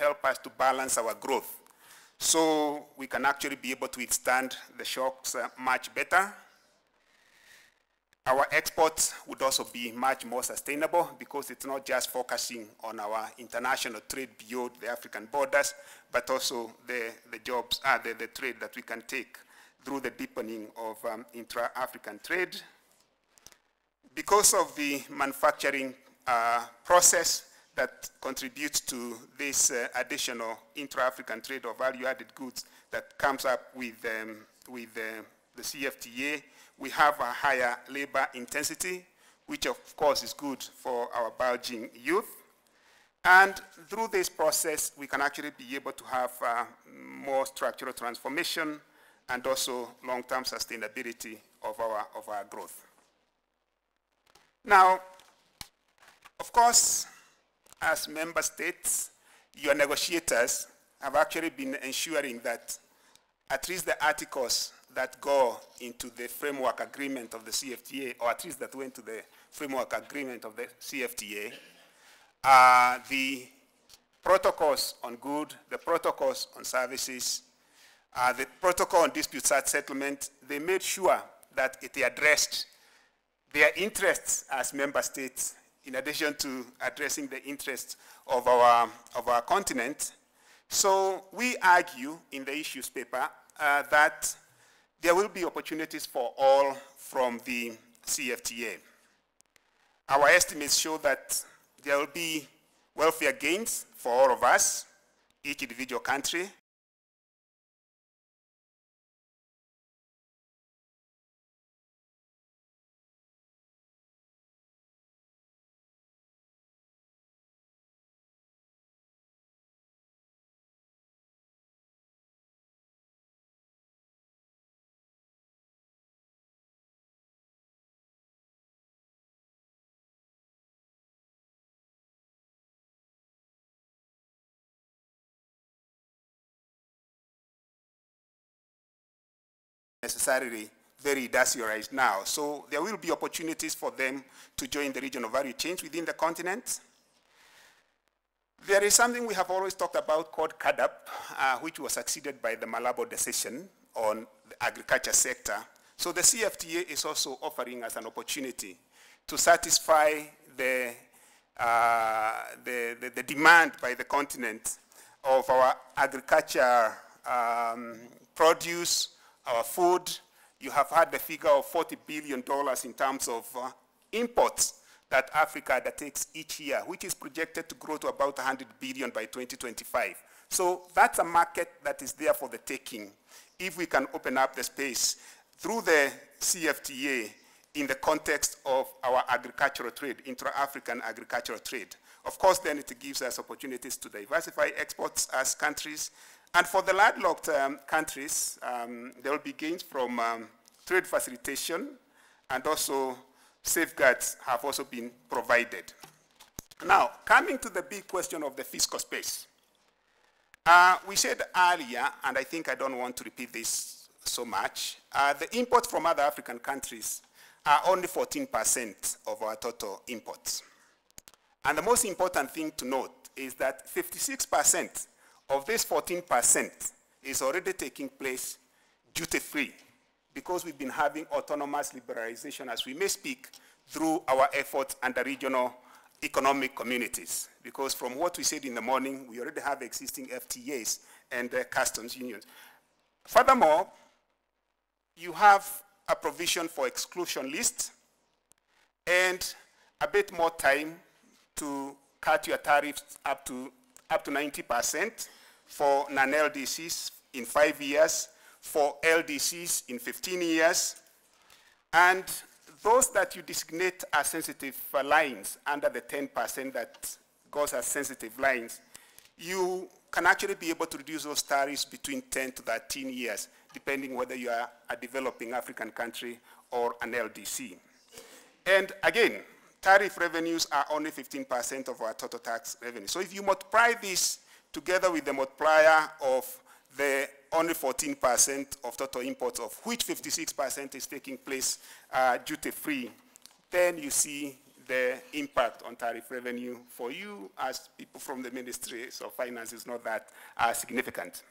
help us to balance our growth. So we can actually be able to withstand the shocks much better. Our exports would also be much more sustainable because it's not just focusing on our international trade beyond the African borders, but also the trade that we can take through the deepening of intra-African trade. Because of the manufacturing process that contributes to this additional intra-African trade of value-added goods that comes up with the CFTA, we have a higher labor intensity, which of course is good for our bulging youth. And through this process, we can actually be able to have more structural transformation and also long-term sustainability of our growth. Now, of course, as member states, your negotiators have actually been ensuring that at least the articles that go into the framework agreement of the CFTA, or at least that went to the framework agreement of the CFTA, the protocols on goods, the protocols on services, the protocol on dispute settlement, they made sure that it addressed their interests as member states, in addition to addressing the interests of our continent. So we argue in the issues paper that there will be opportunities for all from the CFTA. Our estimates show that there will be welfare gains for all of us, each individual country. Necessarily very industrialized now. So there will be opportunities for them to join the region of value chains within the continent. There is something we have always talked about called CADAP, which was succeeded by the Malabo decision on the agriculture sector. So the CFTA is also offering us an opportunity to satisfy the demand by the continent of our agriculture produce, our food. You have had the figure of $40 billion in terms of imports that Africa undertakes each year, which is projected to grow to about 100 billion by 2025. So that's a market that is there for the taking if we can open up the space through the CFTA in the context of our agricultural trade, intra-African agricultural trade. Of course, then it gives us opportunities to diversify exports as countries. And for the landlocked countries, there will be gains from trade facilitation, and also safeguards have also been provided. Now, coming to the big question of the fiscal space. We said earlier, and I think I don't want to repeat this so much, the imports from other African countries are only 14% of our total imports. And the most important thing to note is that 56% of this 14% is already taking place duty-free, because we've been having autonomous liberalization as we may speak through our efforts under regional economic communities. Because from what we said in the morning, we already have existing FTAs and customs unions. Furthermore, you have a provision for exclusion list and a bit more time to cut your tariffs up to 90% for non-LDCs in 5 years, for LDCs in 15 years, and those that you designate as sensitive lines under the 10% that goes as sensitive lines, you can actually be able to reduce those tariffs between 10 to 13 years, depending whether you are a developing African country or an LDC. And again, tariff revenues are only 15% of our total tax revenue. So if you multiply this together with the multiplier of the only 14% of total imports, of which 56% is taking place duty-free, then you see the impact on tariff revenue for you as people from the Ministry of Finance is not that significant.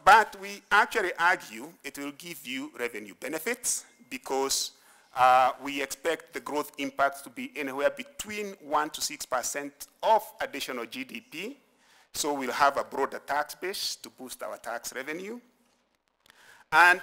But we actually argue it will give you revenue benefits because we expect the growth impact to be anywhere between 1 to 6% of additional GDP. So we'll have a broader tax base to boost our tax revenue. And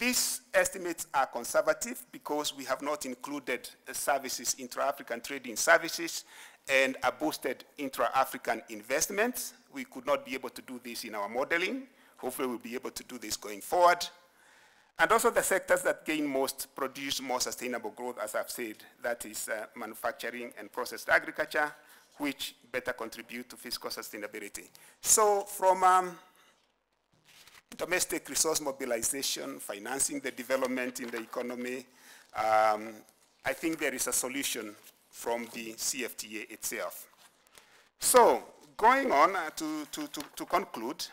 these estimates are conservative because we have not included services, intra-African trading services, and a boosted intra-African investments. We could not be able to do this in our modeling. Hopefully we'll be able to do this going forward. And also the sectors that gain most produce more sustainable growth, as I've said, that is manufacturing and processed agriculture, which better contribute to fiscal sustainability. So from domestic resource mobilization, financing the development in the economy, I think there is a solution from the CFTA itself. So going on to conclude,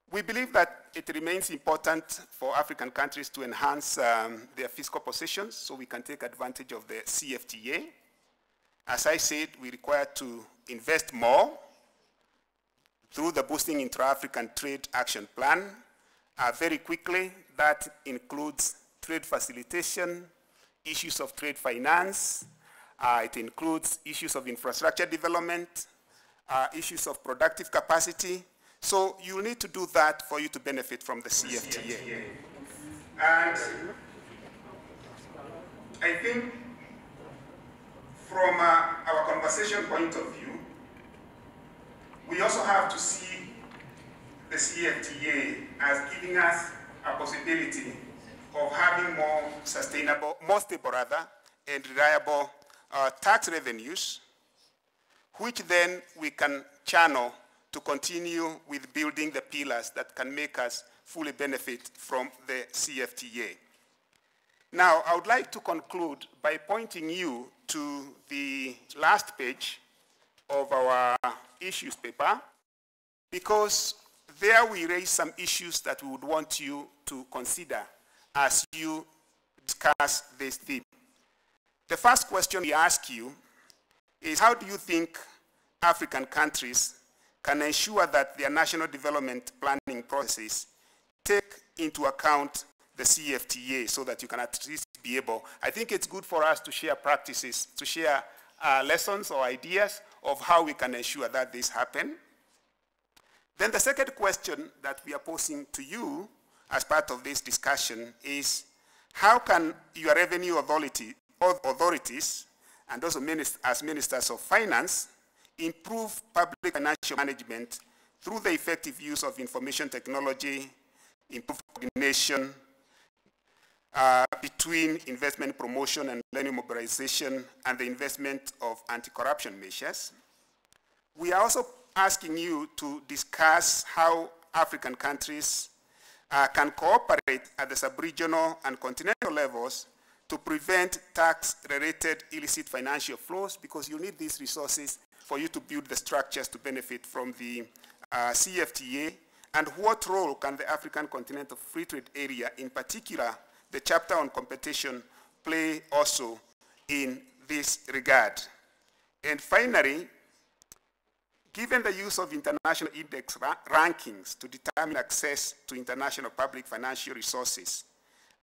we believe that it remains important for African countries to enhance their fiscal positions so we can take advantage of the CFTA. As I said, we require to invest more through the Boosting Intra-African Trade Action Plan. Very quickly, that includes trade facilitation, issues of trade finance, it includes issues of infrastructure development, issues of productive capacity. So you need to do that for you to benefit from the CFTA. And I think from our conversation point of view, we also have to see the CFTA as giving us a possibility of having more sustainable, more stable rather, and reliable tax revenues, which then we can channel to continue with building the pillars that can make us fully benefit from the CFTA. Now, I would like to conclude by pointing you to the last page of our issues paper, because there we raise some issues that we would want you to consider as you discuss this theme. The first question we ask you is, how do you think African countries can ensure that their national development planning processes take into account the CFTA so that you can at least be able, I think it's good for us to share practices, to share lessons or ideas of how we can ensure that this happen. Then the second question that we are posing to you as part of this discussion is, how can your revenue authorities and also as ministers of finance improve public financial management through the effective use of information technology, improve coordination between investment promotion and revenue mobilization and the investment of anti-corruption measures. We are also asking you to discuss how African countries can cooperate at the sub-regional and continental levels to prevent tax-related illicit financial flows, because you need these resources for you to build the structures to benefit from the CFTA, and what role can the African Continental Free Trade Area, in particular the chapter on competition, play also in this regard. And finally, given the use of international index rankings to determine access to international public financial resources,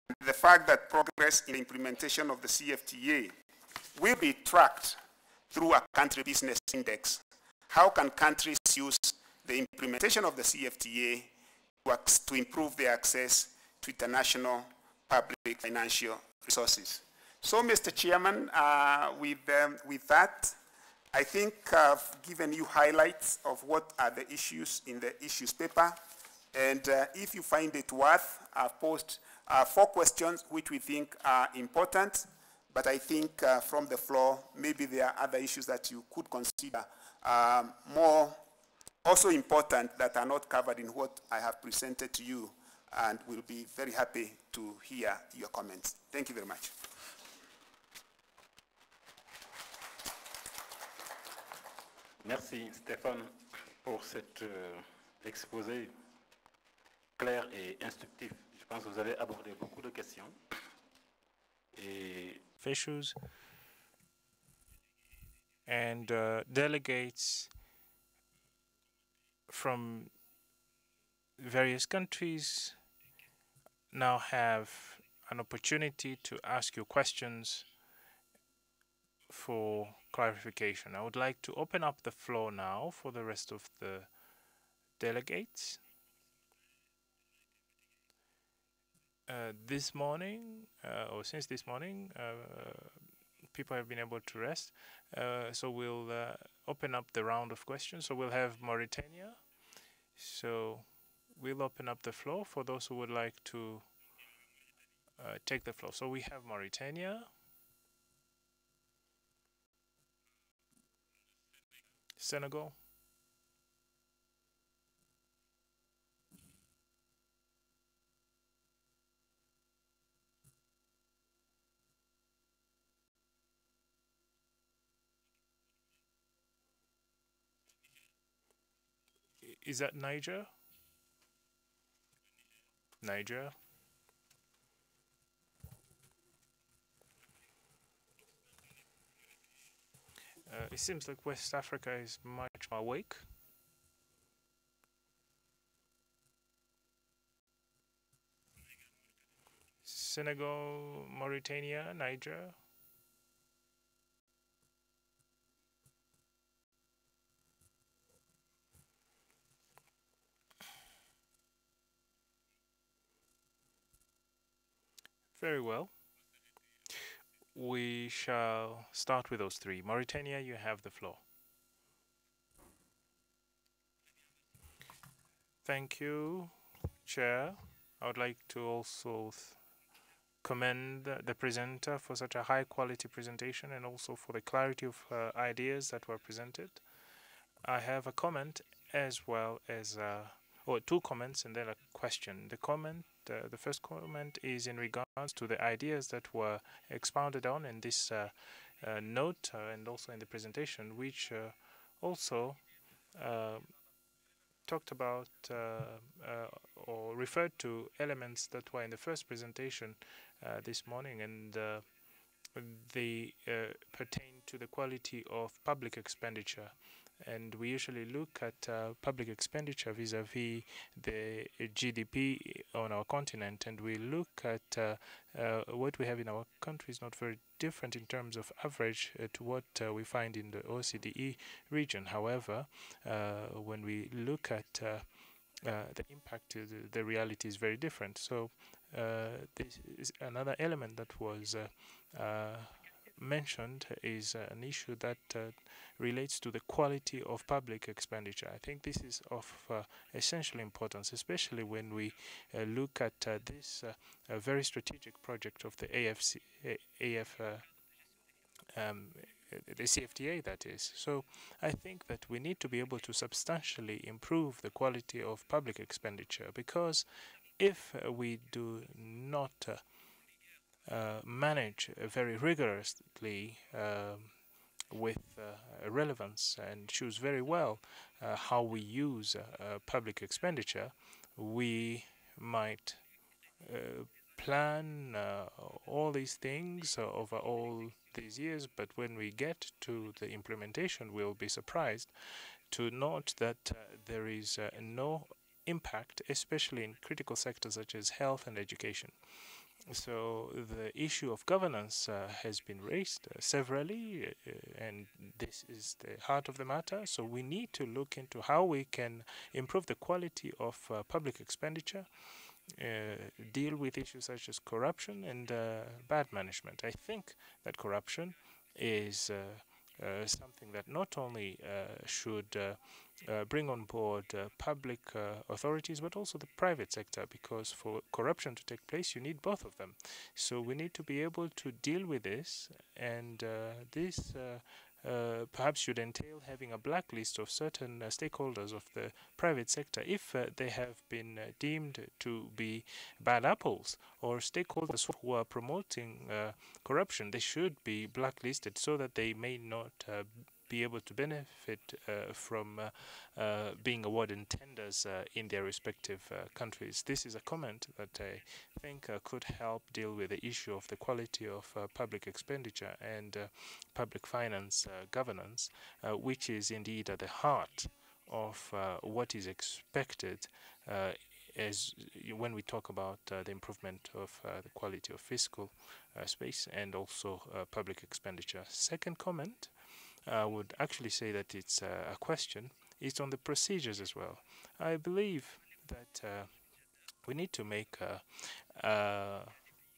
and the fact that progress in the implementation of the CFTA will be tracked through a country business index, how can countries use the implementation of the CFTA to improve their access to international public financial resources? So, Mr. Chairman, with that, I think I've given you highlights of what are the issues in the issues paper. And if you find it worth, I've posed 4 questions which we think are important. But I think from the floor, maybe there are other issues that you could consider more also important that are not covered in what I have presented to you. And we'll be very happy to hear your comments. Thank you very much. Merci Stéphane pour cet exposé clair et instructif. Je pense que vous avez abordé beaucoup de questions. Et issues, and delegates from various countries now have an opportunity to ask you questions for clarification. I would like to open up the floor now for the rest of the delegates. This morning, or since this morning, people have been able to rest. So we'll open up the round of questions. So we'll have Mauritania. So we'll open up the floor for those who would like to take the floor. So we have Mauritania, Senegal, is that Niger? Niger. It seems like West Africa is much more awake. Senegal, Mauritania, Niger. Very well. We shall start with those three. Mauritania, you have the floor. Thank you, Chair. I would like to also commend the presenter for such a high quality presentation and also for the clarity of ideas that were presented. I have a comment as well as, or two comments and then a question. The comment, the first comment is in regards to the ideas that were expounded on in this note and also in the presentation, which also talked about or referred to elements that were in the first presentation this morning, and they pertain to the quality of public expenditure. And we usually look at public expenditure vis-a-vis the GDP on our continent, and we look at what we have in our country is not very different in terms of average to what we find in the OCDE region. However, when we look at the impact, the reality is very different. So this is another element that was mentioned is an issue that relates to the quality of public expenditure. I think this is of essential importance, especially when we look at this very strategic project of the the CFTA, that is. So I think that we need to be able to substantially improve the quality of public expenditure, because if we do not manage very rigorously with relevance and choose very well how we use public expenditure, we might plan all these things over all these years, but when we get to the implementation, we'll be surprised to note that there is no impact, especially in critical sectors such as health and education. So the issue of governance has been raised severally, and this is the heart of the matter. So we need to look into how we can improve the quality of public expenditure, deal with issues such as corruption and bad management. I think that corruption is something that not only should bring on board public authorities, but also the private sector, because for corruption to take place, you need both of them. So we need to be able to deal with this, and this perhaps should entail having a blacklist of certain stakeholders of the private sector if they have been deemed to be bad apples or stakeholders who are promoting corruption. They should be blacklisted so that they may not be able to benefit from being awarded tenders in their respective countries. This is a comment that I think could help deal with the issue of the quality of public expenditure and public finance governance, which is indeed at the heart of what is expected as when we talk about the improvement of the quality of fiscal space and also public expenditure. Second comment, I would actually say that it's a question. It's on the procedures as well. I believe that we need to make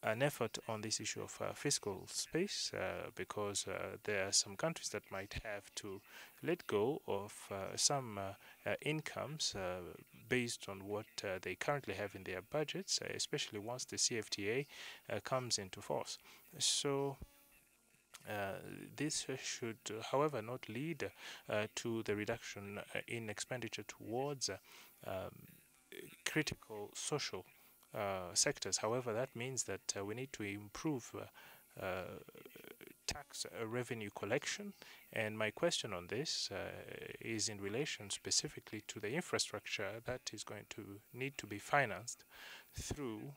an effort on this issue of fiscal space because there are some countries that might have to let go of some incomes based on what they currently have in their budgets, especially once the CFTA comes into force. So this should, however, not lead to the reduction in expenditure towards critical social sectors. However, that means that we need to improve tax revenue collection, and my question on this is in relation specifically to the infrastructure that is going to need to be financed through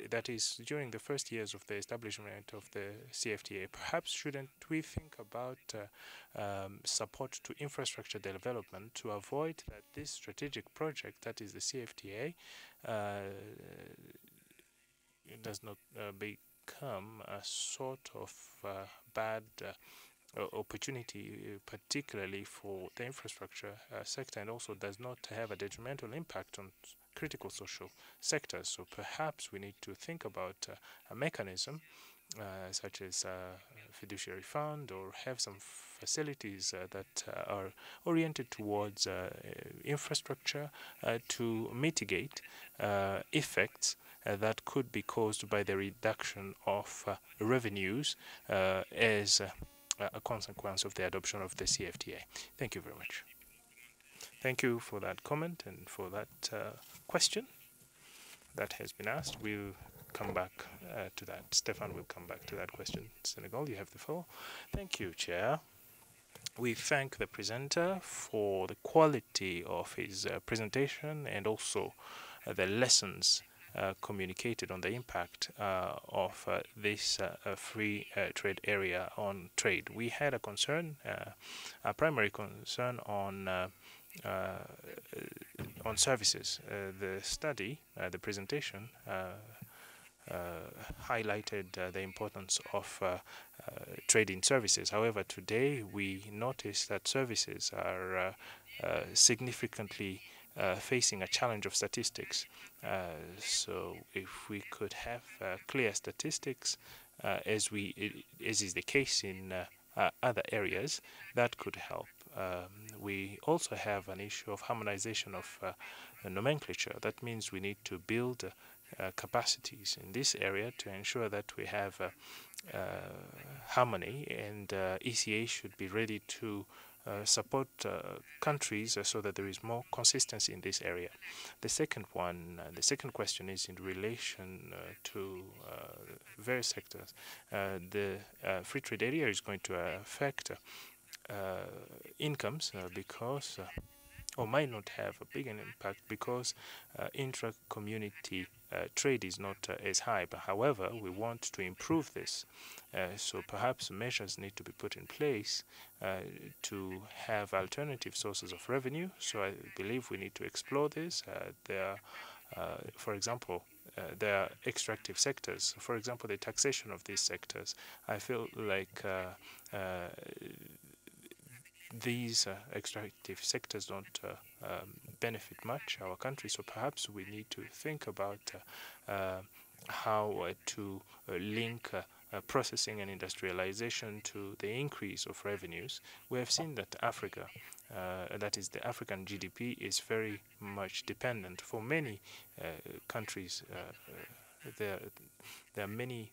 that is during the first years of the establishment of the CFTA. Perhaps shouldn't we think about support to infrastructure development to avoid that this strategic project, that is the CFTA, does not become a sort of bad opportunity, particularly for the infrastructure sector, and also does not have a detrimental impact on critical social sectors. So perhaps we need to think about a mechanism such as a fiduciary fund, or have some facilities that are oriented towards infrastructure to mitigate effects that could be caused by the reduction of revenues as a consequence of the adoption of the CFTA. Thank you very much. Thank you for that comment and for that question that has been asked. We'll come back to that. Stefan will come back to that question. Senegal, you have the floor. Thank you, Chair. We thank the presenter for the quality of his presentation and also the lessons communicated on the impact of this free trade area on trade. We had a concern, a primary concern on services. The study, the presentation, highlighted the importance of trade in services. However, today we notice that services are significantly facing a challenge of statistics. So if we could have clear statistics, as is the case in other areas, that could help. We also have an issue of harmonization of nomenclature. That means we need to build capacities in this area to ensure that we have harmony, and ECA should be ready to support countries so that there is more consistency in this area. The second question is in relation to various sectors. The free trade area is going to affect incomes because or might not have a big impact because intra-community trade is not as high. But however, we want to improve this. So perhaps measures need to be put in place to have alternative sources of revenue. So I believe we need to explore this. For example, there are extractive sectors. For example, the taxation of these sectors. I feel like these extractive sectors don't benefit much our country, so perhaps we need to think about how to link processing and industrialization to the increase of revenues. We have seen that Africa, that is the African GDP, is very much dependent. For many countries, there are many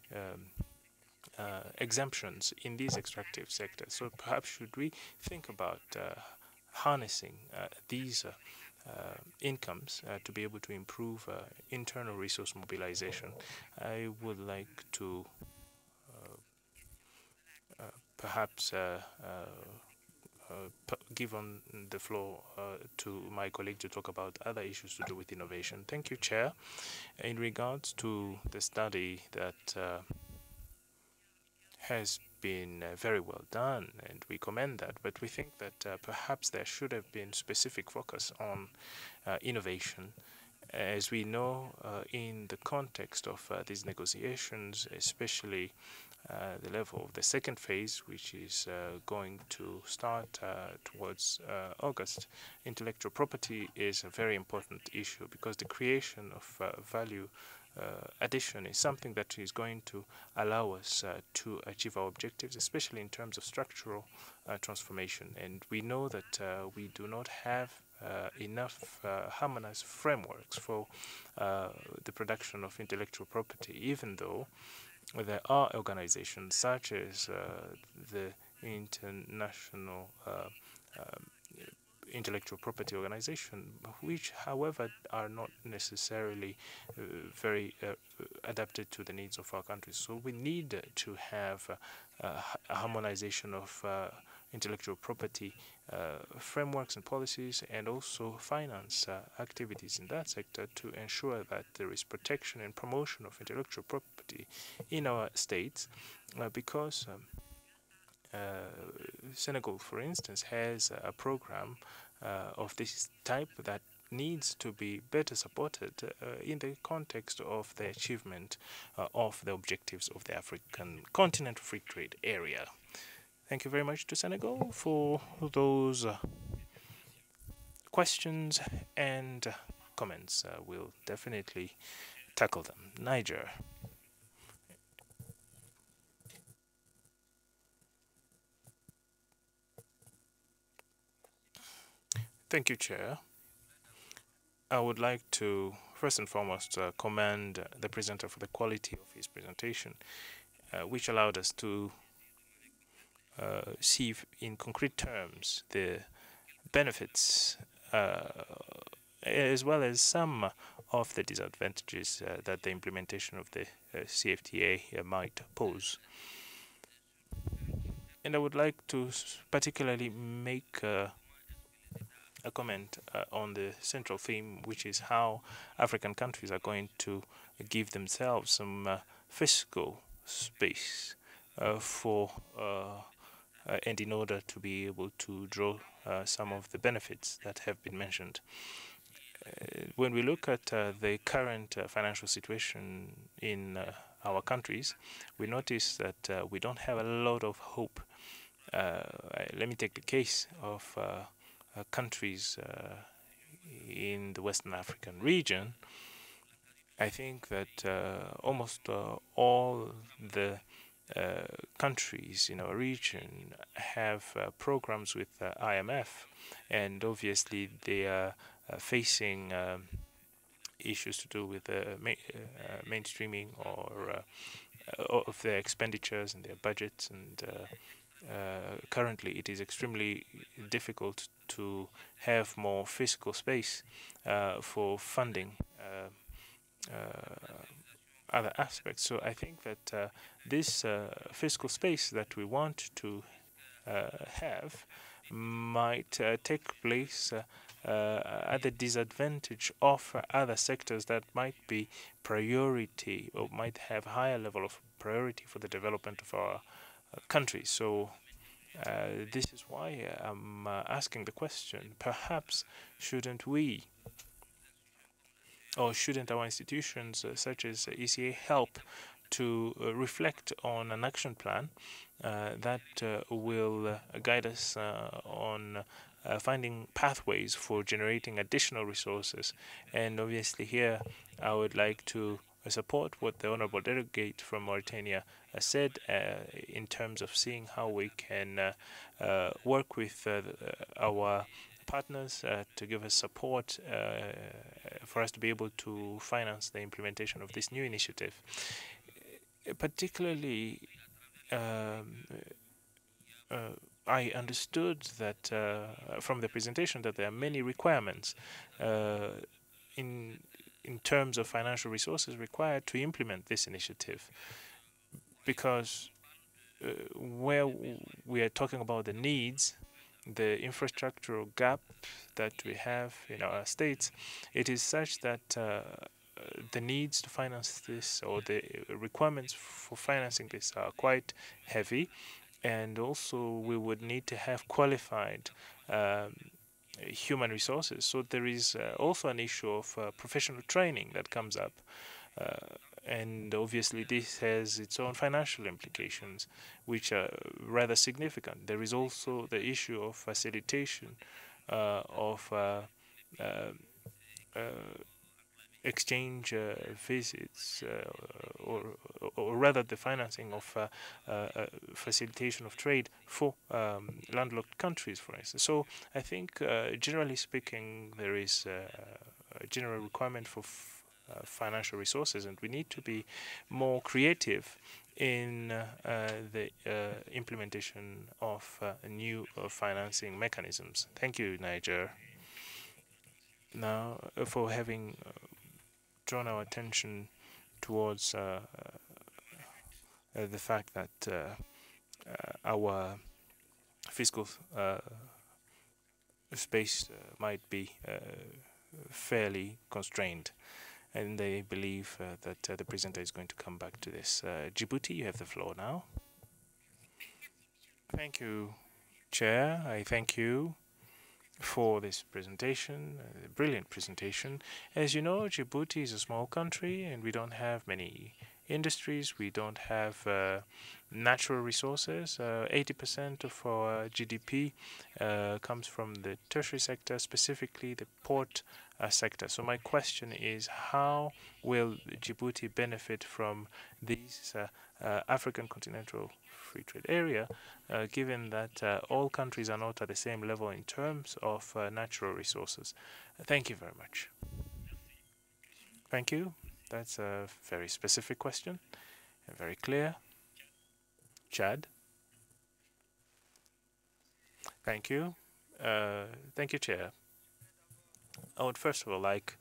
exemptions in these extractive sectors. So perhaps should we think about harnessing these incomes to be able to improve internal resource mobilization. I would like to perhaps give on the floor to my colleague to talk about other issues to do with innovation. Thank you, Chair. In regards to the study that has been very well done, and we commend that, but we think that perhaps there should have been specific focus on innovation. As we know, in the context of these negotiations, especially the level of the second phase, which is going to start towards August, intellectual property is a very important issue because the creation of value addition is something that is going to allow us to achieve our objectives, especially in terms of structural transformation. And we know that we do not have enough harmonized frameworks for the production of intellectual property, even though there are organizations such as the International Intellectual Property Organization, which, however, are not necessarily very adapted to the needs of our countries. So we need to have a harmonization of intellectual property frameworks and policies, and also finance activities in that sector to ensure that there is protection and promotion of intellectual property in our states, because Senegal, for instance, has a program of this type that needs to be better supported in the context of the achievement of the objectives of the African Continental Free Trade Area. Thank you very much to Senegal for those questions and comments. We'll definitely tackle them. Niger. Thank you, Chair. I would like to first and foremost commend the presenter for the quality of his presentation, which allowed us to see in concrete terms the benefits as well as some of the disadvantages that the implementation of the CFTA might pose. And I would like to particularly make a comment on the central theme, which is how African countries are going to give themselves some fiscal space for and in order to be able to draw some of the benefits that have been mentioned. When we look at the current financial situation in our countries, we notice that we don't have a lot of hope. Let me take the case of countries in the Western African region. I think that almost all the countries in our region have programs with IMF, and obviously they are facing issues to do with mainstreaming or of their expenditures and their budgets, and currently it is extremely difficult to have more fiscal space for funding other aspects. So I think that this fiscal space that we want to have might take place at the disadvantage of other sectors that might be priority or might have higher level of priority for the development of our country. So this is why I'm asking the question, perhaps shouldn't we, or shouldn't our institutions such as ECA help to reflect on an action plan that will guide us on finding pathways for generating additional resources? And obviously here I would like to support what the Honorable Delegate from Mauritania said in terms of seeing how we can work with our partners to give us support for us to be able to finance the implementation of this new initiative. Particularly, I understood that from the presentation that there are many requirements in terms of financial resources required to implement this initiative, because where we are talking about the needs the infrastructural gap that we have in our states, it is such that the needs to finance this, or the requirements for financing this, are quite heavy, and also we would need to have qualified human resources. So there is also an issue of professional training that comes up. And obviously this has its own financial implications, which are rather significant. There is also the issue of facilitation of exchange visits, or rather the financing of facilitation of trade for landlocked countries, for instance. So I think, generally speaking, there is a general requirement for financial resources, and we need to be more creative in the implementation of new financing mechanisms. Thank you, Niger. Now, for having drawn our attention towards the fact that our fiscal space might be fairly constrained, and they believe that the presenter is going to come back to this. Djibouti, you have the floor now. Thank you, Chair. I thank you for this presentation, a brilliant presentation. As you know, Djibouti is a small country, and we don't have many industries. We don't have natural resources. 80% of our GDP comes from the tertiary sector, specifically the port sector. So my question is, how will Djibouti benefit from these African Continental Free Trade Area, given that all countries are not at the same level in terms of natural resources? Thank you very much. Thank you. That's a very specific question and very clear. Chad. Thank you. Thank you, Chair. I would first of all like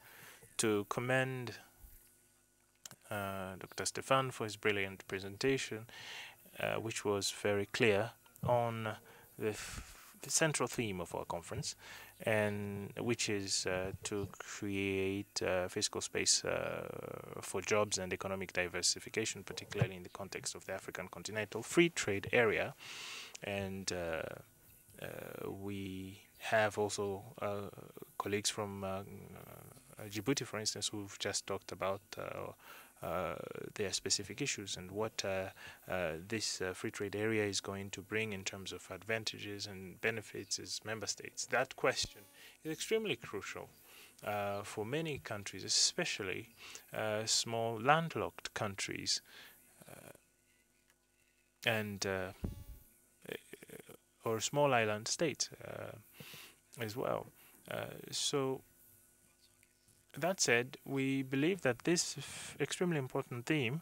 to commend Dr. Stefan for his brilliant presentation, which was very clear on the central theme of our conference, and which is to create fiscal space for jobs and economic diversification, particularly in the context of the African Continental Free Trade Area. And we have also colleagues from Djibouti, for instance, who've just talked about their specific issues and what this free trade area is going to bring in terms of advantages and benefits as member states. That question is extremely crucial for many countries, especially small landlocked countries and or small island states as well. So that said, we believe that this extremely important theme,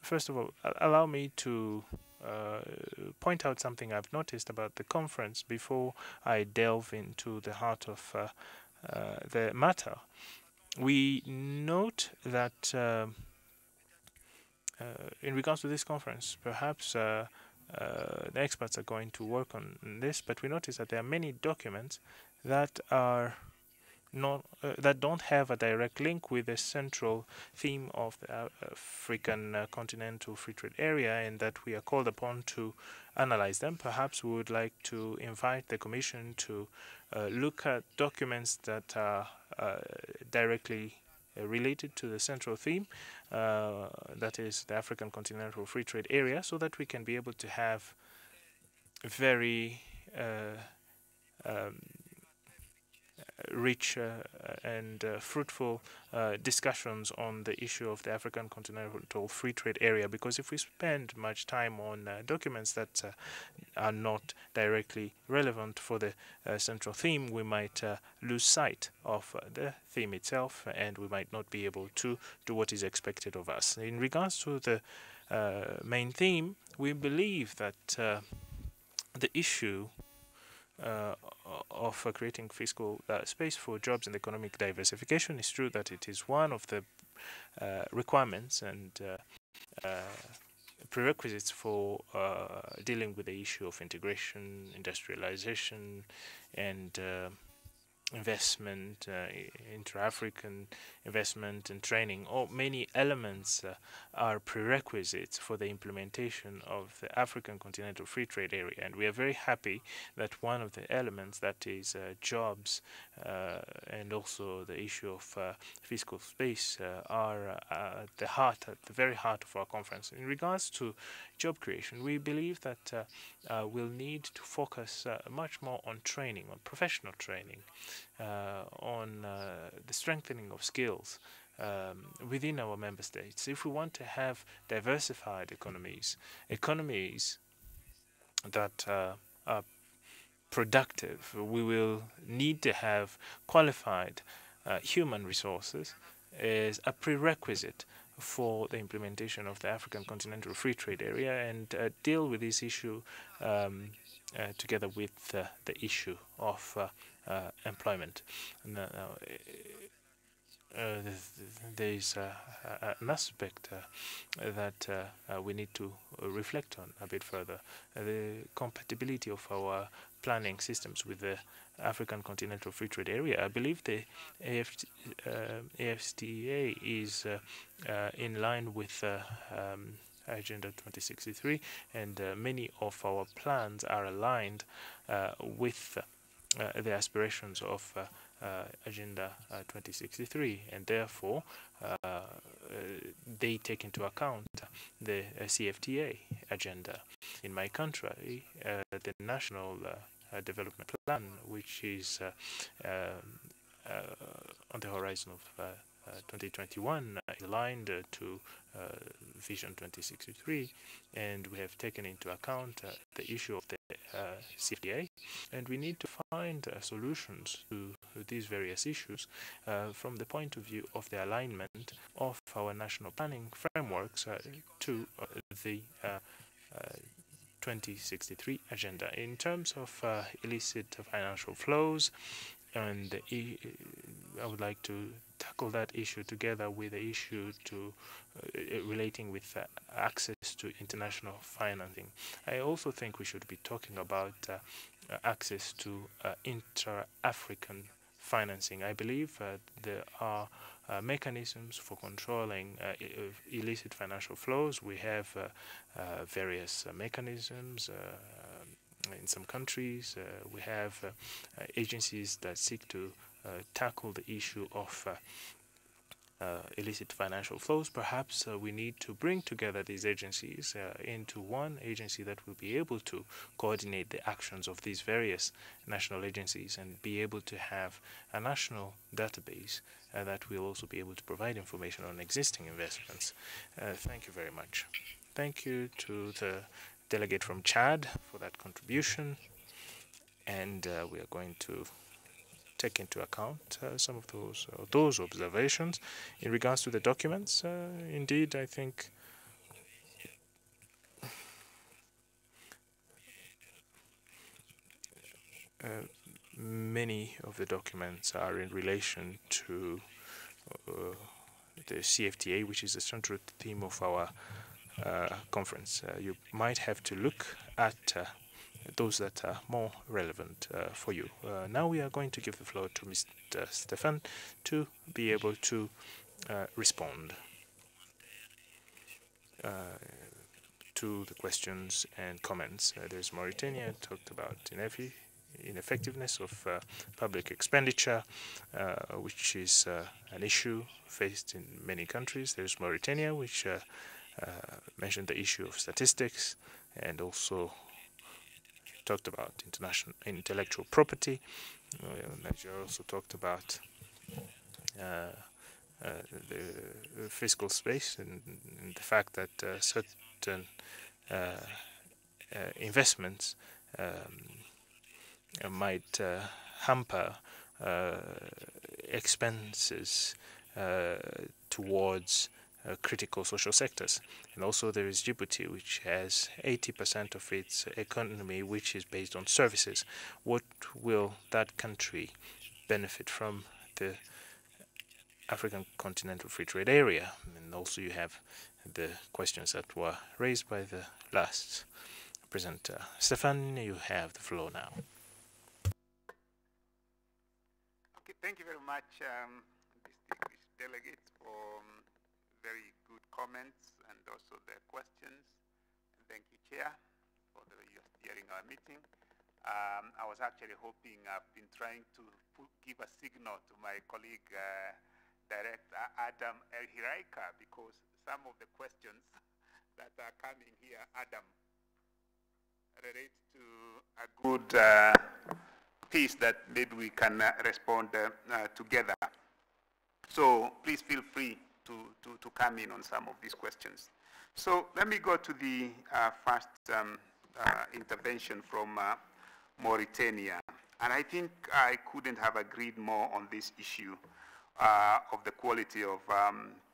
first of all, allow me to point out something I've noticed about the conference before I delve into the heart of the matter. We note that in regards to this conference, perhaps the experts are going to work on this, but we notice that there are many documents that are not that don't have a direct link with the central theme of the African Continental Free Trade Area, and that we are called upon to analyze them. Perhaps we would like to invite the Commission to look at documents that are directly related to the central theme, that is the African Continental Free Trade Area, so that we can be able to have very rich and fruitful discussions on the issue of the African Continental Free Trade Area, because if we spend much time on documents that are not directly relevant for the central theme, we might lose sight of the theme itself, and we might not be able to do what is expected of us. In regards to the main theme, we believe that the issue of creating fiscal space for jobs and economic diversification is true that it is one of the requirements and prerequisites for dealing with the issue of integration, industrialization, and investment, intra-African investment and training. Many elements are prerequisites for the implementation of the African Continental Free Trade Area, and we are very happy that one of the elements, that is jobs, and also the issue of fiscal space, are at the very heart of our conference. In regards to job creation, we believe that we'll need to focus much more on training, on professional training, on the strengthening of skills within our member states. If we want to have diversified economies that are productive, we will need to have qualified human resources as a prerequisite for the implementation of the African Continental Free Trade Area, and deal with this issue together with the issue of employment. There is an aspect that we need to reflect on a bit further: the compatibility of our planning systems with the African Continental Free Trade Area. I believe the AFTA is in line with Agenda 2063, and many of our plans are aligned with the aspirations of Agenda 2063, and therefore they take into account the CFTA agenda. In my country, the National Development Plan, which is on the horizon of 2021, aligned to Vision 2063, and we have taken into account the issue of the CFTA, and we need to find solutions to these various issues from the point of view of the alignment of our national planning frameworks to the 2063 agenda. In terms of illicit financial flows, and I would like to tackle that issue together with the issue to relating with access to international financing. I also think we should be talking about access to intra-African financing. I believe there are mechanisms for controlling illicit financial flows. We have various mechanisms. In some countries, we have agencies that seek to tackle the issue of illicit financial flows. Perhaps we need to bring together these agencies into one agency that will be able to coordinate the actions of these various national agencies, and be able to have a national database that will also be able to provide information on existing investments. Thank you very much. Thank you to the delegate from Chad for that contribution, and we are going to take into account some of those observations in regards to the documents. Indeed, I think many of the documents are in relation to the CFTA, which is the central theme of our conference. You might have to look at those that are more relevant for you. Now we are going to give the floor to Mr. Stefan to be able to respond to the questions and comments. There's Mauritania, talked about ineffectiveness of public expenditure, which is an issue faced in many countries. There's Mauritania, which mentioned the issue of statistics, and also talked about international intellectual property. Nigeria also talked about the fiscal space, and the fact that certain investments might hamper expenses towards critical social sectors. And also there is Djibouti, which has 80% of its economy which is based on services. What will that country benefit from the African Continental Free Trade Area? And also you have the questions that were raised by the last presenter. Stefan, you have the floor now. Okay, thank you very much, distinguished delegates, for very good comments and also their questions. And thank you, Chair, for your steering our meeting. I was actually hoping, I've been trying to give a signal to my colleague, Director Adam El-Hiraika, because some of the questions that are coming here, Adam, relate to a good piece that maybe we can respond together. So please feel free to come in on some of these questions. So let me go to the first intervention from Mauritania. And I think I couldn't have agreed more on this issue of the quality of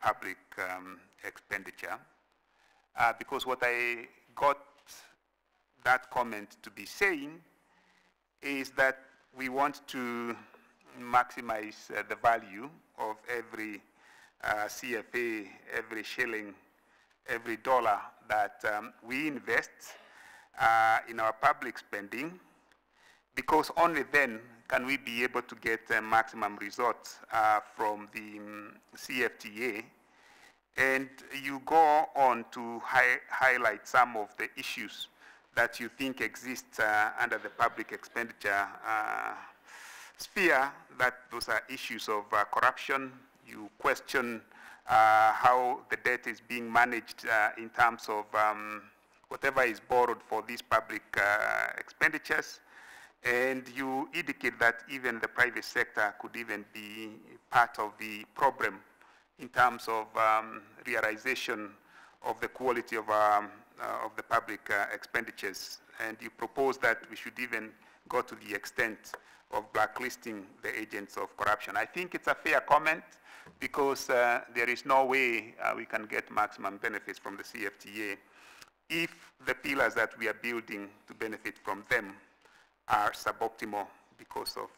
public expenditure, because what I got that comment to be saying is that we want to maximize the value of every CFA, every shilling, every dollar that we invest in our public spending, because only then can we be able to get maximum results from the CFTA. And you go on to highlight some of the issues that you think exist under the public expenditure sphere, that those are issues of corruption. You question how the debt is being managed in terms of whatever is borrowed for these public expenditures. And you indicate that even the private sector could even be part of the problem in terms of realization of the quality of the public expenditures. And you propose that we should even go to the extent of blacklisting the agents of corruption. I think it's a fair comment, because there is no way we can get maximum benefits from the CFTA if the pillars that we are building to benefit from them are suboptimal because of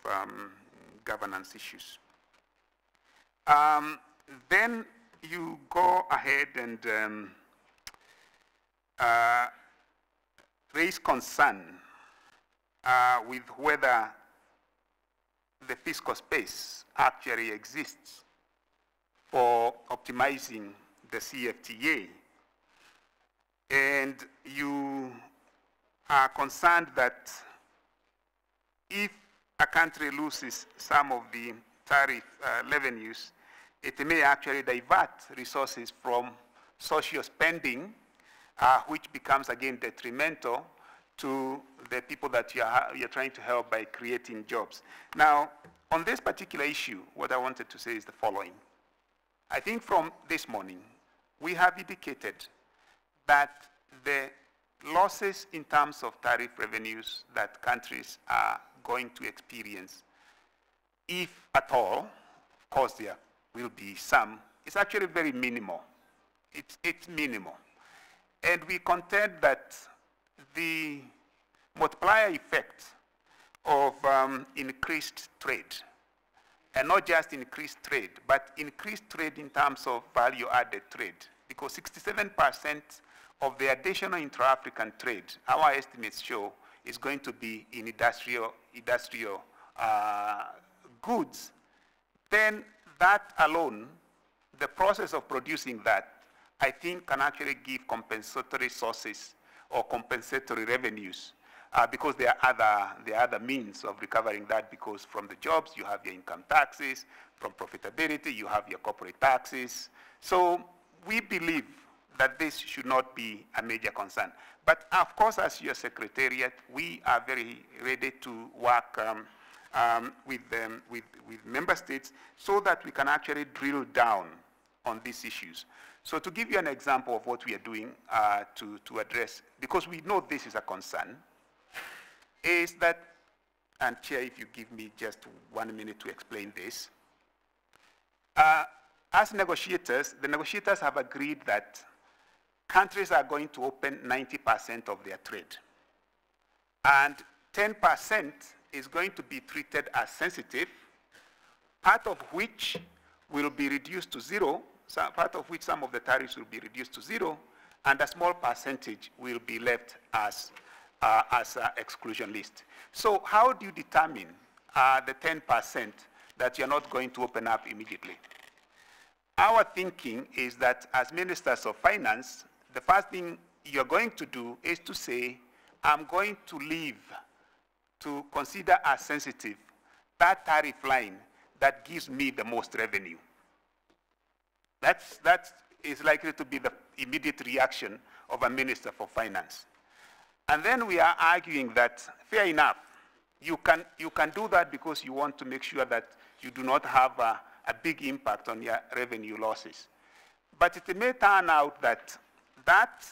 governance issues. Then you go ahead and raise concern with whether the fiscal space actually exists for optimizing the CFTA. And you are concerned that if a country loses some of the tariff revenues, it may actually divert resources from social spending, which becomes again detrimental to the people that you're trying to help by creating jobs. Now, on this particular issue, what I wanted to say is the following. I think from this morning, we have indicated that the losses in terms of tariff revenues that countries are going to experience, if at all, of course there will be some, it's actually very minimal. It's minimal. And we contend that the multiplier effect of increased trade, and not just increased trade, but increased trade in terms of value-added trade, because 67% of the additional intra-African trade, our estimates show, is going to be in industrial goods. Then that alone, the process of producing that, I think can actually give compensatory sources or compensatory revenues, because there are other means of recovering that, because from the jobs you have your income taxes, from profitability you have your corporate taxes. So we believe that this should not be a major concern. But of course, as your secretariat, we are very ready to work with member states so that we can actually drill down on these issues. So to give you an example of what we are doing to address, because we know this is a concern, is that, and Chair, if you give me just 1 minute to explain this, as negotiators, the negotiators have agreed that countries are going to open 90% of their trade. And 10% is going to be treated as sensitive, part of which will be reduced to zero part of which some of the tariffs will be reduced to zero, and a small percentage will be left as an exclusion list. So how do you determine the 10% that you're not going to open up immediately? Our thinking is that as ministers of finance, the first thing you're going to do is to say, I'm going to leave to consider as sensitive that tariff line that gives me the most revenue. That is likely to be the immediate reaction of a minister for finance. And then we are arguing that, fair enough, you can do that because you want to make sure that you do not have a big impact on your revenue losses. But it may turn out that that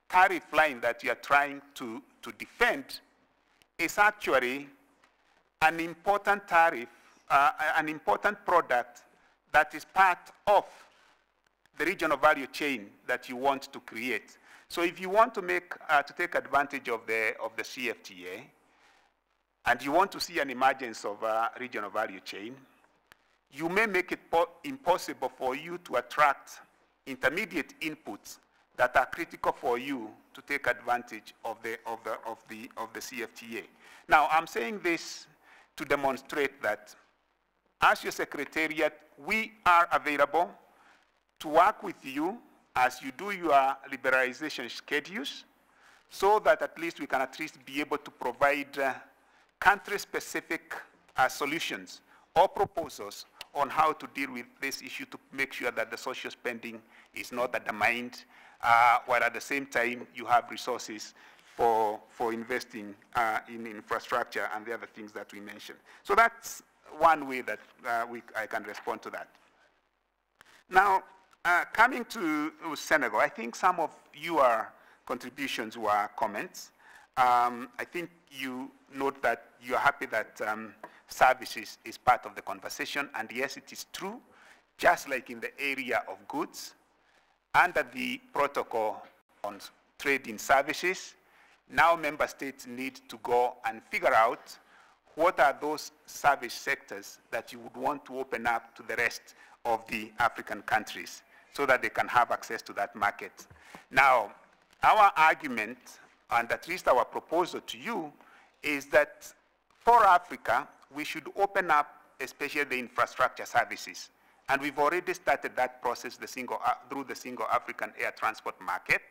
tariff line that you are trying to defend is actually an important tariff, an important product that is part of the regional value chain that you want to create. So if you want to take advantage of the CFTA, and you want to see an emergence of a regional value chain, you may make it impossible for you to attract intermediate inputs that are critical for you to take advantage of the CFTA. Now, I'm saying this to demonstrate that as your secretariat, we are available to work with you as you do your liberalization schedules, so that at least we can at least be able to provide country-specific solutions or proposals on how to deal with this issue to make sure that the social spending is not undermined, while at the same time you have resources for investing in infrastructure and the other things that we mentioned. So that's one way that I can respond to that. Now, coming to Senegal, I think some of your contributions were comments. I think you note that you're happy that services is part of the conversation, and yes, it is true, just like in the area of goods, under the protocol on trade in services, now member states need to go and figure out what are those service sectors that you would want to open up to the rest of the African countries so that they can have access to that market. Now, our argument, and at least our proposal to you, is that for Africa, we should open up especially the infrastructure services. And we've already started that process through the single African air transport market.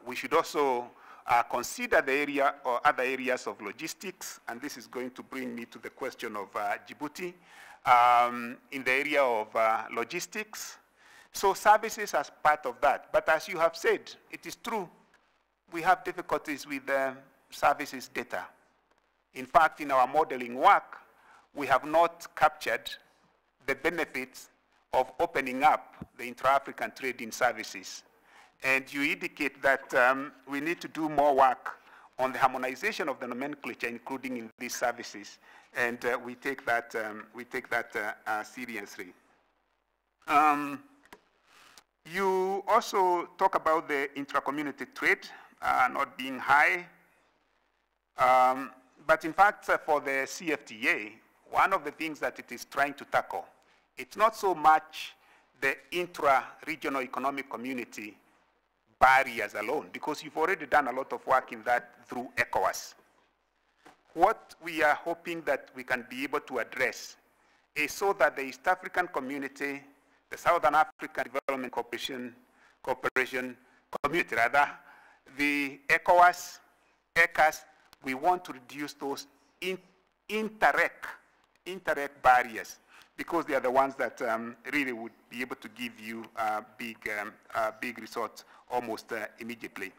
We should also consider the area or other areas of logistics, and this is going to bring me to the question of Djibouti, in the area of logistics. So services as part of that. But as you have said, it is true, we have difficulties with services data. In fact, in our modeling work, we have not captured the benefits of opening up the intra-African trade in services. And you indicate that we need to do more work on the harmonization of the nomenclature, including in these services. And we take that seriously. You also talk about the intra-community trade not being high. But in fact, for the CFTA, one of the things that it is trying to tackle, it's not so much the intra-regional economic community barriers alone, because you've already done a lot of work in that through ECOWAS. What we are hoping that we can be able to address is so that the East African community, the Southern African Development Cooperation Community, rather, the ECOWAS, ECAS, we want to reduce those indirect barriers, because they are the ones that really would be able to give you big results almost immediately.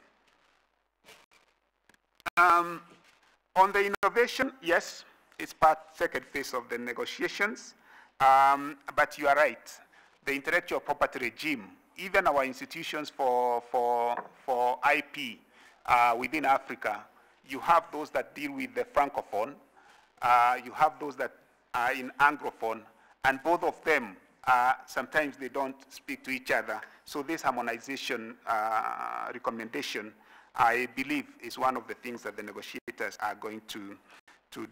On the innovation, yes, it's second phase of the negotiations, but you are right. The intellectual property regime, even our institutions for IP within Africa, you have those that deal with the Francophone, you have those that are in Anglophone, and both of them, sometimes they don't speak to each other. So this harmonization recommendation, I believe, is one of the things that the negotiators are going to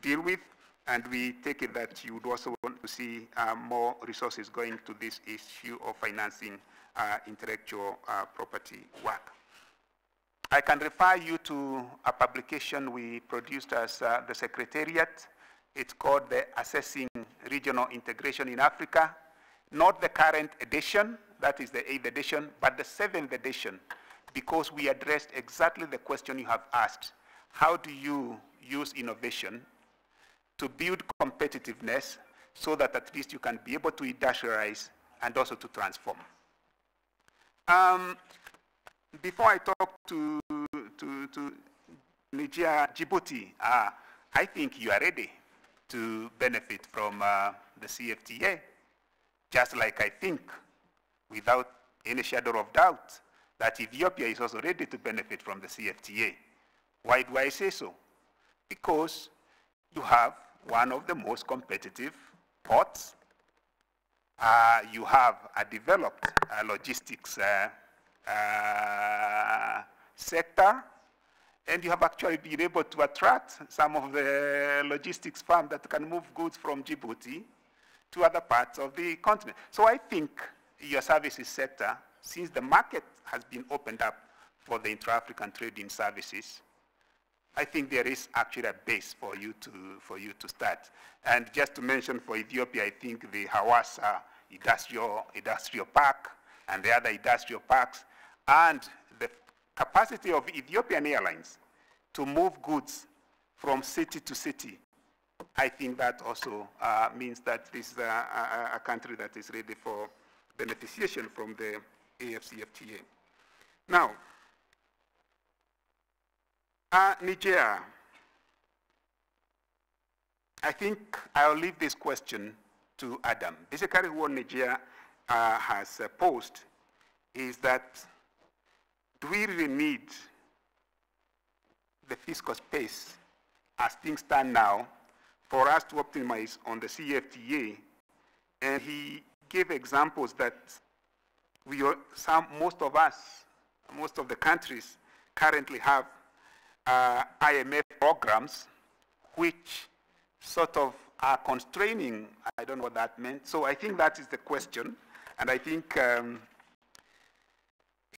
deal with. And we take it that you would also want to see more resources going to this issue of financing intellectual property work. I can refer you to a publication we produced as the Secretariat. It's called the Assessing Regional Integration in Africa. Not the current edition, that is the 8th edition, but the 7th edition, because we addressed exactly the question you have asked. How do you use innovation to build competitiveness so that at least you can be able to industrialize and also to transform? Before I talk to Nigeria, Djibouti, I think you are ready to benefit from the CFTA, just like I think, without any shadow of doubt, that Ethiopia is also ready to benefit from the CFTA. Why do I say so? Because you have one of the most competitive ports. You have a developed logistics sector, and you have actually been able to attract some of the logistics firms that can move goods from Djibouti to other parts of the continent. So I think your services sector, since the market has been opened up for the intra-African trade in services, I think there is actually a base for you to start. And just to mention for Ethiopia, I think the Hawassa industrial park and the other industrial parks, and the capacity of Ethiopian Airlines to move goods from city to city, I think that also means that this is a country that is ready for beneficiation from the AFCFTA. Now, Nigeria, I think I'll leave this question to Adam. Basically what Nigeria has posed is that, do we really need the fiscal space as things stand now for us to optimize on the CFTA? And he gave examples that most of the countries currently have IMF programs which sort of are constraining. I don't know what that meant. So I think that is the question. And I think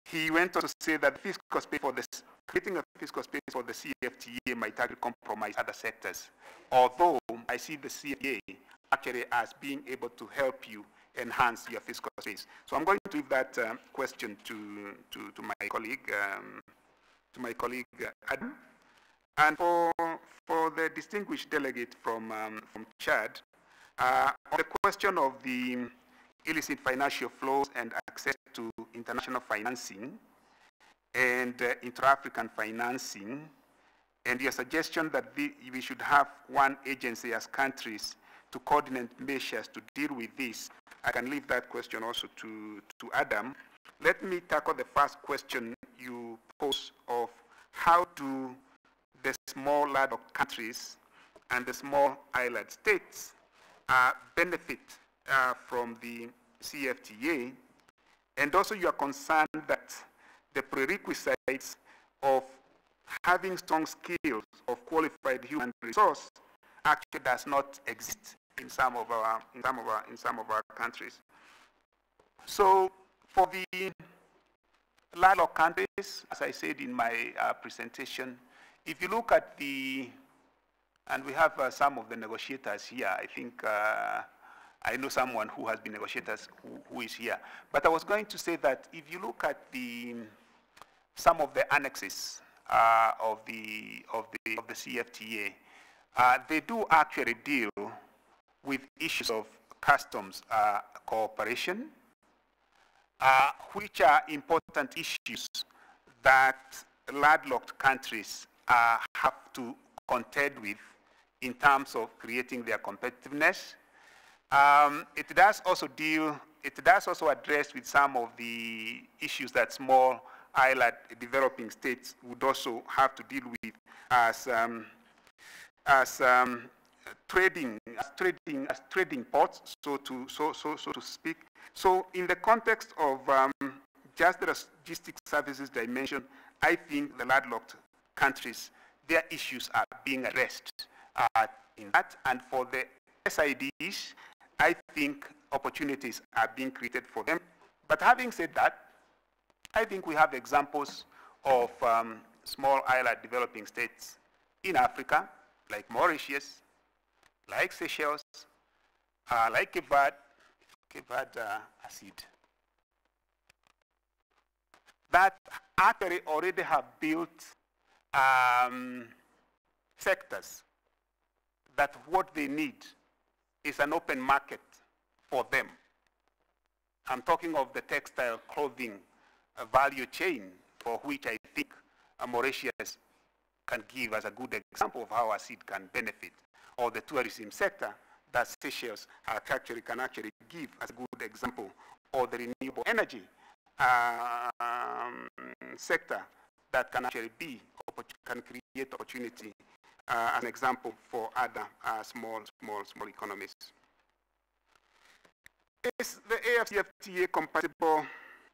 he went on to say that fiscal space for this, creating a fiscal space for the CFTA might actually compromise other sectors. Although I see the CFTA actually as being able to help you enhance your fiscal space. So I'm going to leave that question to my colleague, Adam. And for the distinguished delegate from Chad, on the question of the illicit financial flows and access to international financing and intra-African financing, and your suggestion that we should have one agency as countries to coordinate measures to deal with this, I can leave that question also to Adam. Let me tackle the first question you pose of how do the small landlocked countries and the small island states benefit from the CFTA, and also you are concerned that the prerequisites of having strong skills of qualified human resource actually does not exist in some of our countries. So for the landlocked countries, as I said in my presentation, if you look at and we have some of the negotiators here. I think I know someone who has been negotiators who is here. But I was going to say that if you look at some of the annexes of the CFTA, they do actually deal with issues of customs cooperation, which are important issues that landlocked countries have to contend with in terms of creating their competitiveness. It does also address with some of the issues that small island developing states would also have to deal with as trading ports, so to speak. So in the context of just the logistics services dimension, I think the landlocked countries, their issues are being addressed in that. And for the SIDs, I think opportunities are being created for them. But having said that, I think we have examples of small island developing states in Africa, like Mauritius, like Seychelles, like Cape Verde acid, that actually already have built sectors that what they need is an open market for them. I'm talking of the textile clothing value chain, for which I think Mauritius can give as a good example of how a seed can benefit, or the tourism sector that Seychelles can actually give as a good example, or the renewable energy sector that can actually can create opportunity as an example for other small economies. Is the AFCFTA compatible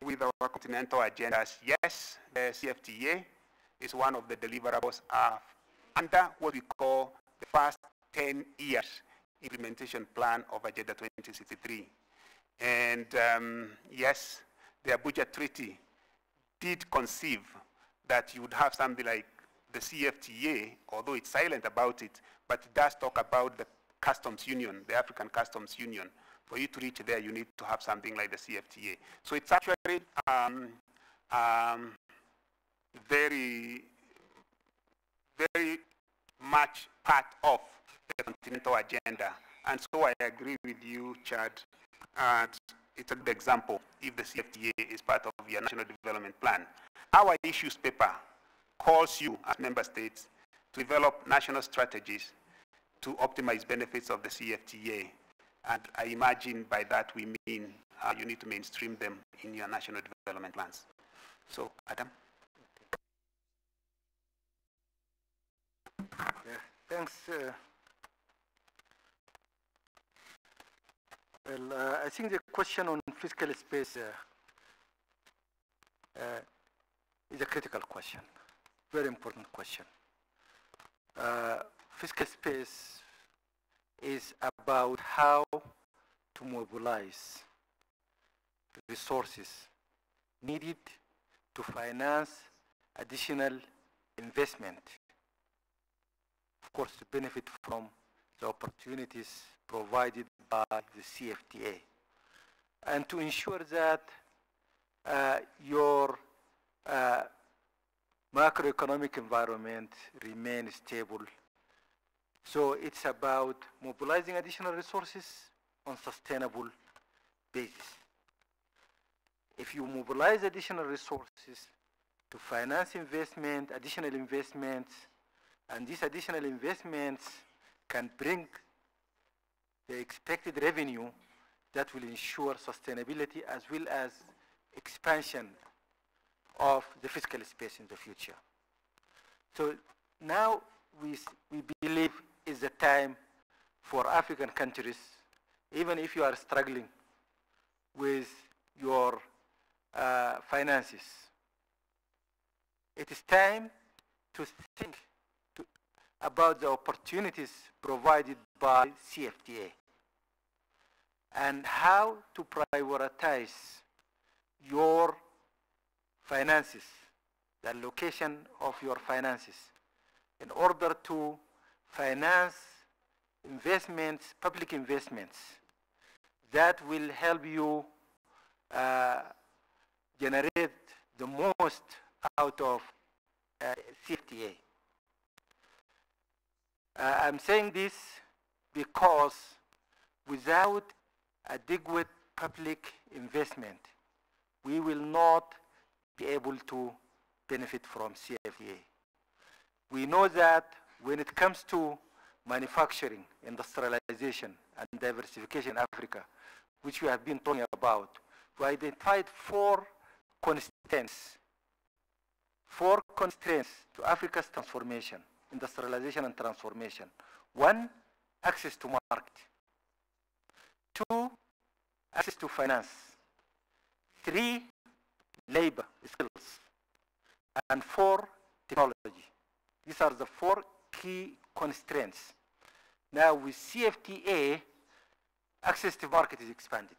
with our continental agendas? Yes, the CFTA is one of the deliverables under what we call the first 10 years implementation plan of Agenda 2063. And yes, the Abuja Treaty did conceive that you would have something like the CFTA, although it's silent about it, but it does talk about the customs union, the African Customs Union. For you to reach there, you need to have something like the CFTA. So it's actually very, very much part of the continental agenda. And so I agree with you, Chad. It's a good example if the CFTA is part of your national development plan. Our issues paper calls you as member states to develop national strategies to optimize benefits of the CFTA. And I imagine by that we mean you need to mainstream them in your national development plans. So, Adam? Yeah, thanks. Well, I think the question on fiscal space is a critical question, very important question. Fiscal space is about how to mobilize resources needed to finance additional investment, of course, to benefit from the opportunities provided by the CFTA, and to ensure that your macroeconomic environment remains stable. So it's about mobilizing additional resources on sustainable basis. If you mobilize additional resources to finance investment, additional investments, and these additional investments can bring the expected revenue that will ensure sustainability as well as expansion of the fiscal space in the future. So now we believe is the time for African countries, even if you are struggling with your finances, it is time to think about the opportunities provided by CFTA and how to prioritize your finances, the allocation of your finances, in order to finance investments, public investments, that will help you generate the most out of CFTA. I'm saying this because without adequate public investment, we will not be able to benefit from CFTA. We know that when it comes to manufacturing, industrialization, and diversification in Africa, which we have been talking about, we identified four constraints to Africa's transformation, industrialization and transformation. One, access to market. Two, access to finance. Three, labor skills. And four, technology. These are the four key constraints Now with CFTA, access to market is expanded.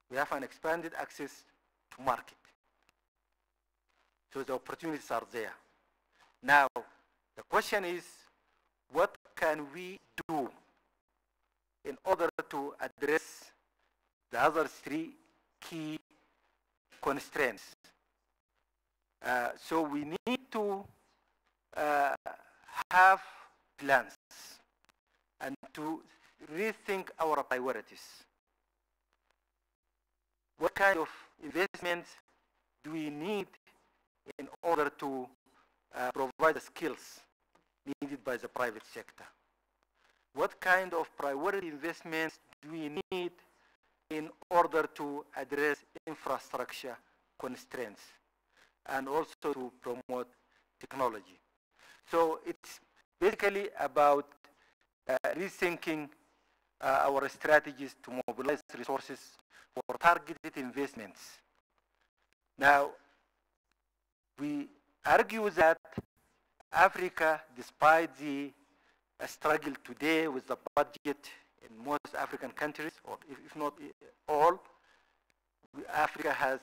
We have an expanded access to market. So the opportunities are there. Now, the question is, what can we do in order to address the other three key constraints? So we need to have plans and to rethink our priorities. What kind of investments do we need in order to provide the skills needed by the private sector? What kind of priority investments do we need in order to address infrastructure constraints and also to promote technology? So it's basically about rethinking our strategies to mobilize resources for targeted investments. Now, we argue that Africa, despite the struggle today with the budget in most African countries, or if not all, Africa has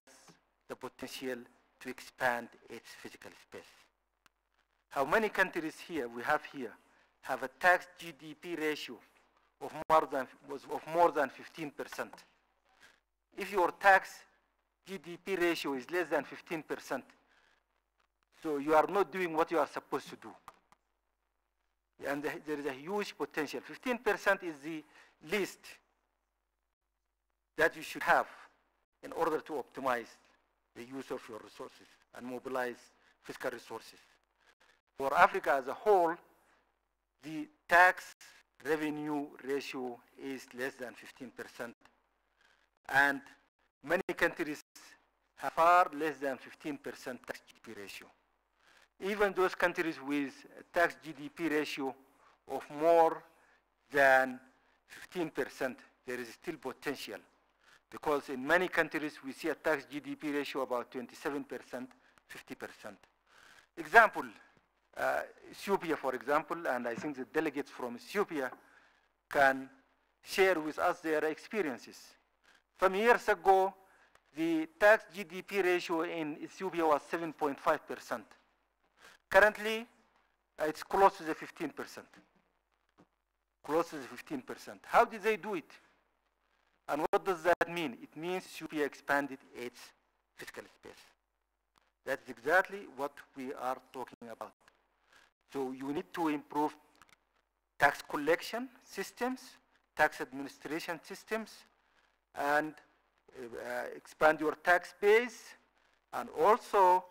the potential to expand its physical space. How many countries we have here have a tax GDP ratio of more than 15%? If your tax GDP ratio is less than 15%, so you are not doing what you are supposed to do. And there is a huge potential. 15% is the least that you should have in order to optimize the use of your resources and mobilize fiscal resources. For Africa as a whole, the tax revenue ratio is less than 15%. And many countries have far less than 15% tax GDP ratio. Even those countries with a tax GDP ratio of more than 15%, there is still potential. Because in many countries, we see a tax GDP ratio about 27%, 50%. Example, Ethiopia, for example, and I think the delegates from Ethiopia can share with us their experiences. Some years ago, the tax GDP ratio in Ethiopia was 7.5%. Currently, it's close to the 15%. Close to the 15%. How did they do it? And what does that mean? It means Ethiopia expanded its fiscal space. That's exactly what we are talking about. So you need to improve tax collection systems, tax administration systems, and expand your tax base, and also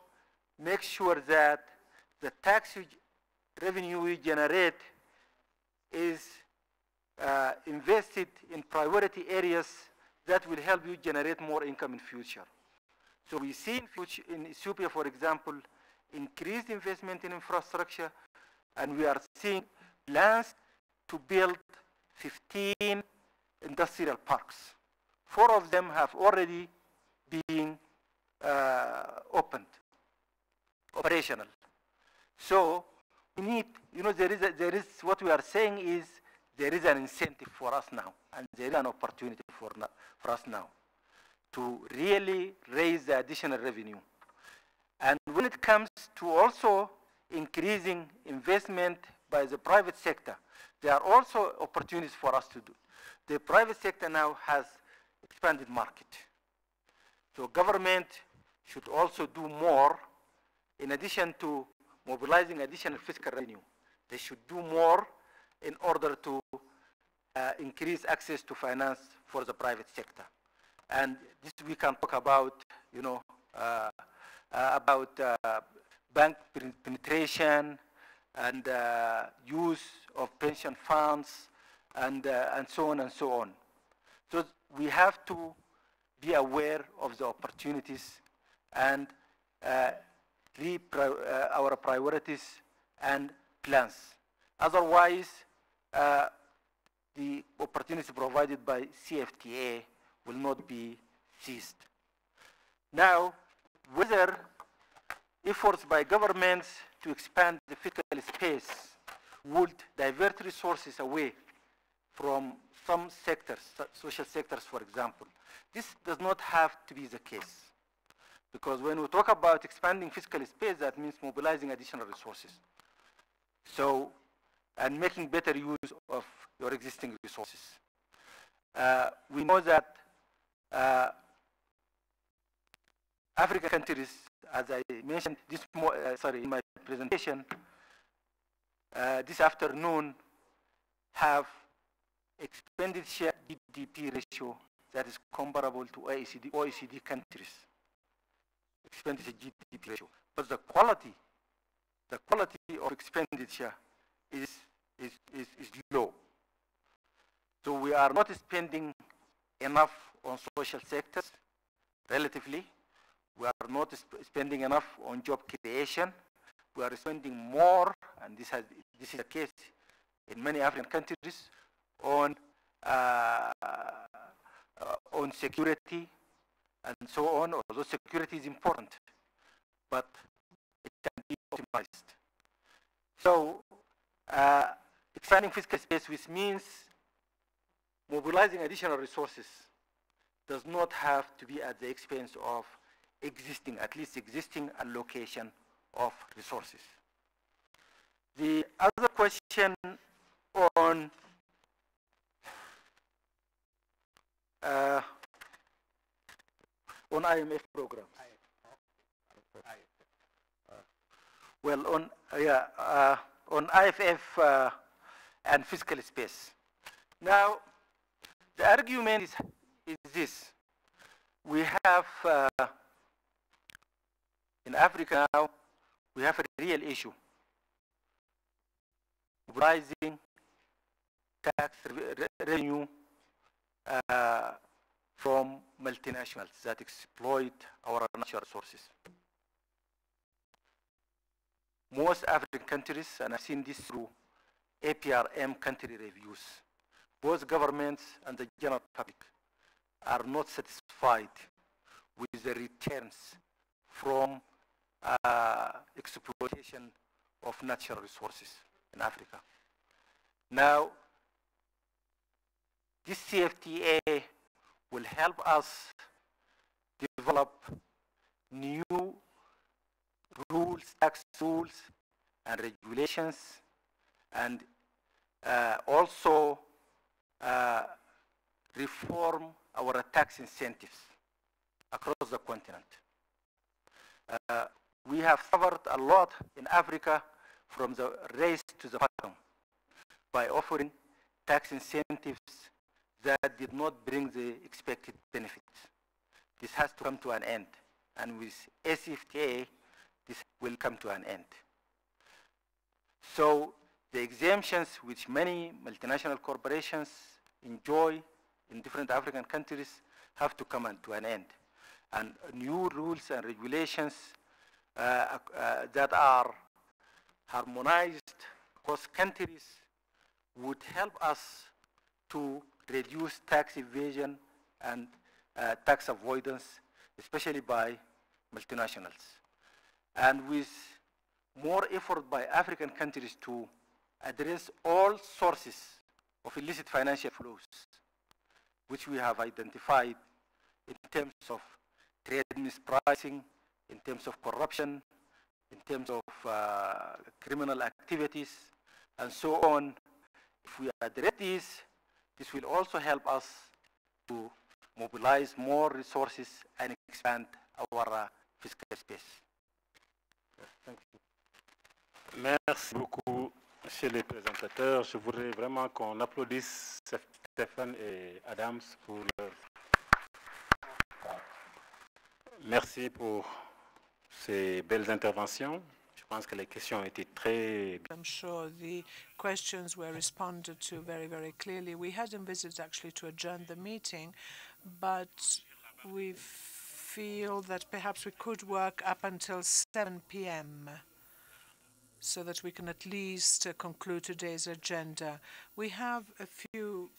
make sure that the tax revenue we generate is invested in priority areas that will help you generate more income in future. So we see in Ethiopia, for example, increased investment in infrastructure, and we are seeing plans to build 15 industrial parks. 4 of them have already been opened, operational. So we need, there is what we are saying is there is an incentive for us now, and there is an opportunity for us now to really raise the additional revenue. And when it comes to also increasing investment by the private sector, there are also opportunities for us to do. The private sector now has expanded market. So government should also do more in addition to mobilizing additional fiscal revenue. They should do more in order to increase access to finance for the private sector. And this we can talk about, bank penetration and use of pension funds and so on and so on. So we have to be aware of the opportunities and our priorities and plans. Otherwise, the opportunity provided by CFTA will not be seized. Now, whether efforts by governments to expand the fiscal space would divert resources away from some sectors, social sectors, for example. This does not have to be the case. Because when we talk about expanding fiscal space, that means mobilizing additional resources. So, and making better use of your existing resources. We know that African countries, as I mentioned in my presentation, this afternoon, have expenditure GDP ratio that is comparable to OECD countries. Expenditure GDP ratio, but the quality of expenditure is low. So we are not spending enough on social sectors, relatively. We are not spending enough on job creation. We are spending more, and this is the case in many African countries, on security and so on. Although security is important, but it can be optimized. So expanding fiscal space, which means mobilizing additional resources, does not have to be at the expense of at least existing allocation of resources. The other question on IMF programs. Well, on IFF and fiscal space. Now, the argument is this. We have, in Africa now, we have a real issue. Rising tax revenue from multinationals that exploit our natural resources. Most African countries, and I've seen this through APRM country reviews, both governments and the general public are not satisfied with the returns from exploitation of natural resources in Africa. Now, this CFTA will help us develop new rules, tax rules, and regulations, and also reform our tax incentives across the continent. We have suffered a lot in Africa from the race to the bottom by offering tax incentives that did not bring the expected benefits. This has to come to an end. And with ACFTA, this will come to an end. So the exemptions which many multinational corporations enjoy in different African countries have to come to an end. And new rules and regulations that are harmonized across countries would help us to reduce tax evasion and tax avoidance, especially by multinationals. And with more effort by African countries to address all sources of illicit financial flows, which we have identified in terms of trade mispricing, in terms of corruption, in terms of criminal activities, and so on. If we address this will also help us to mobilize more resources and expand our fiscal space. Thank you. Merci beaucoup, monsieur les présentateurs. Je voudrais vraiment qu'on applaudisse Stéphane et Adams pour leur... Merci pour ces belles interventions. Je pense que les questions ont été très... I'm sure the questions were responded to very, very clearly. We had envisaged actually to adjourn the meeting, but we feel that perhaps we could work up until 7 p.m. so that we can at least conclude today's agenda. We have a few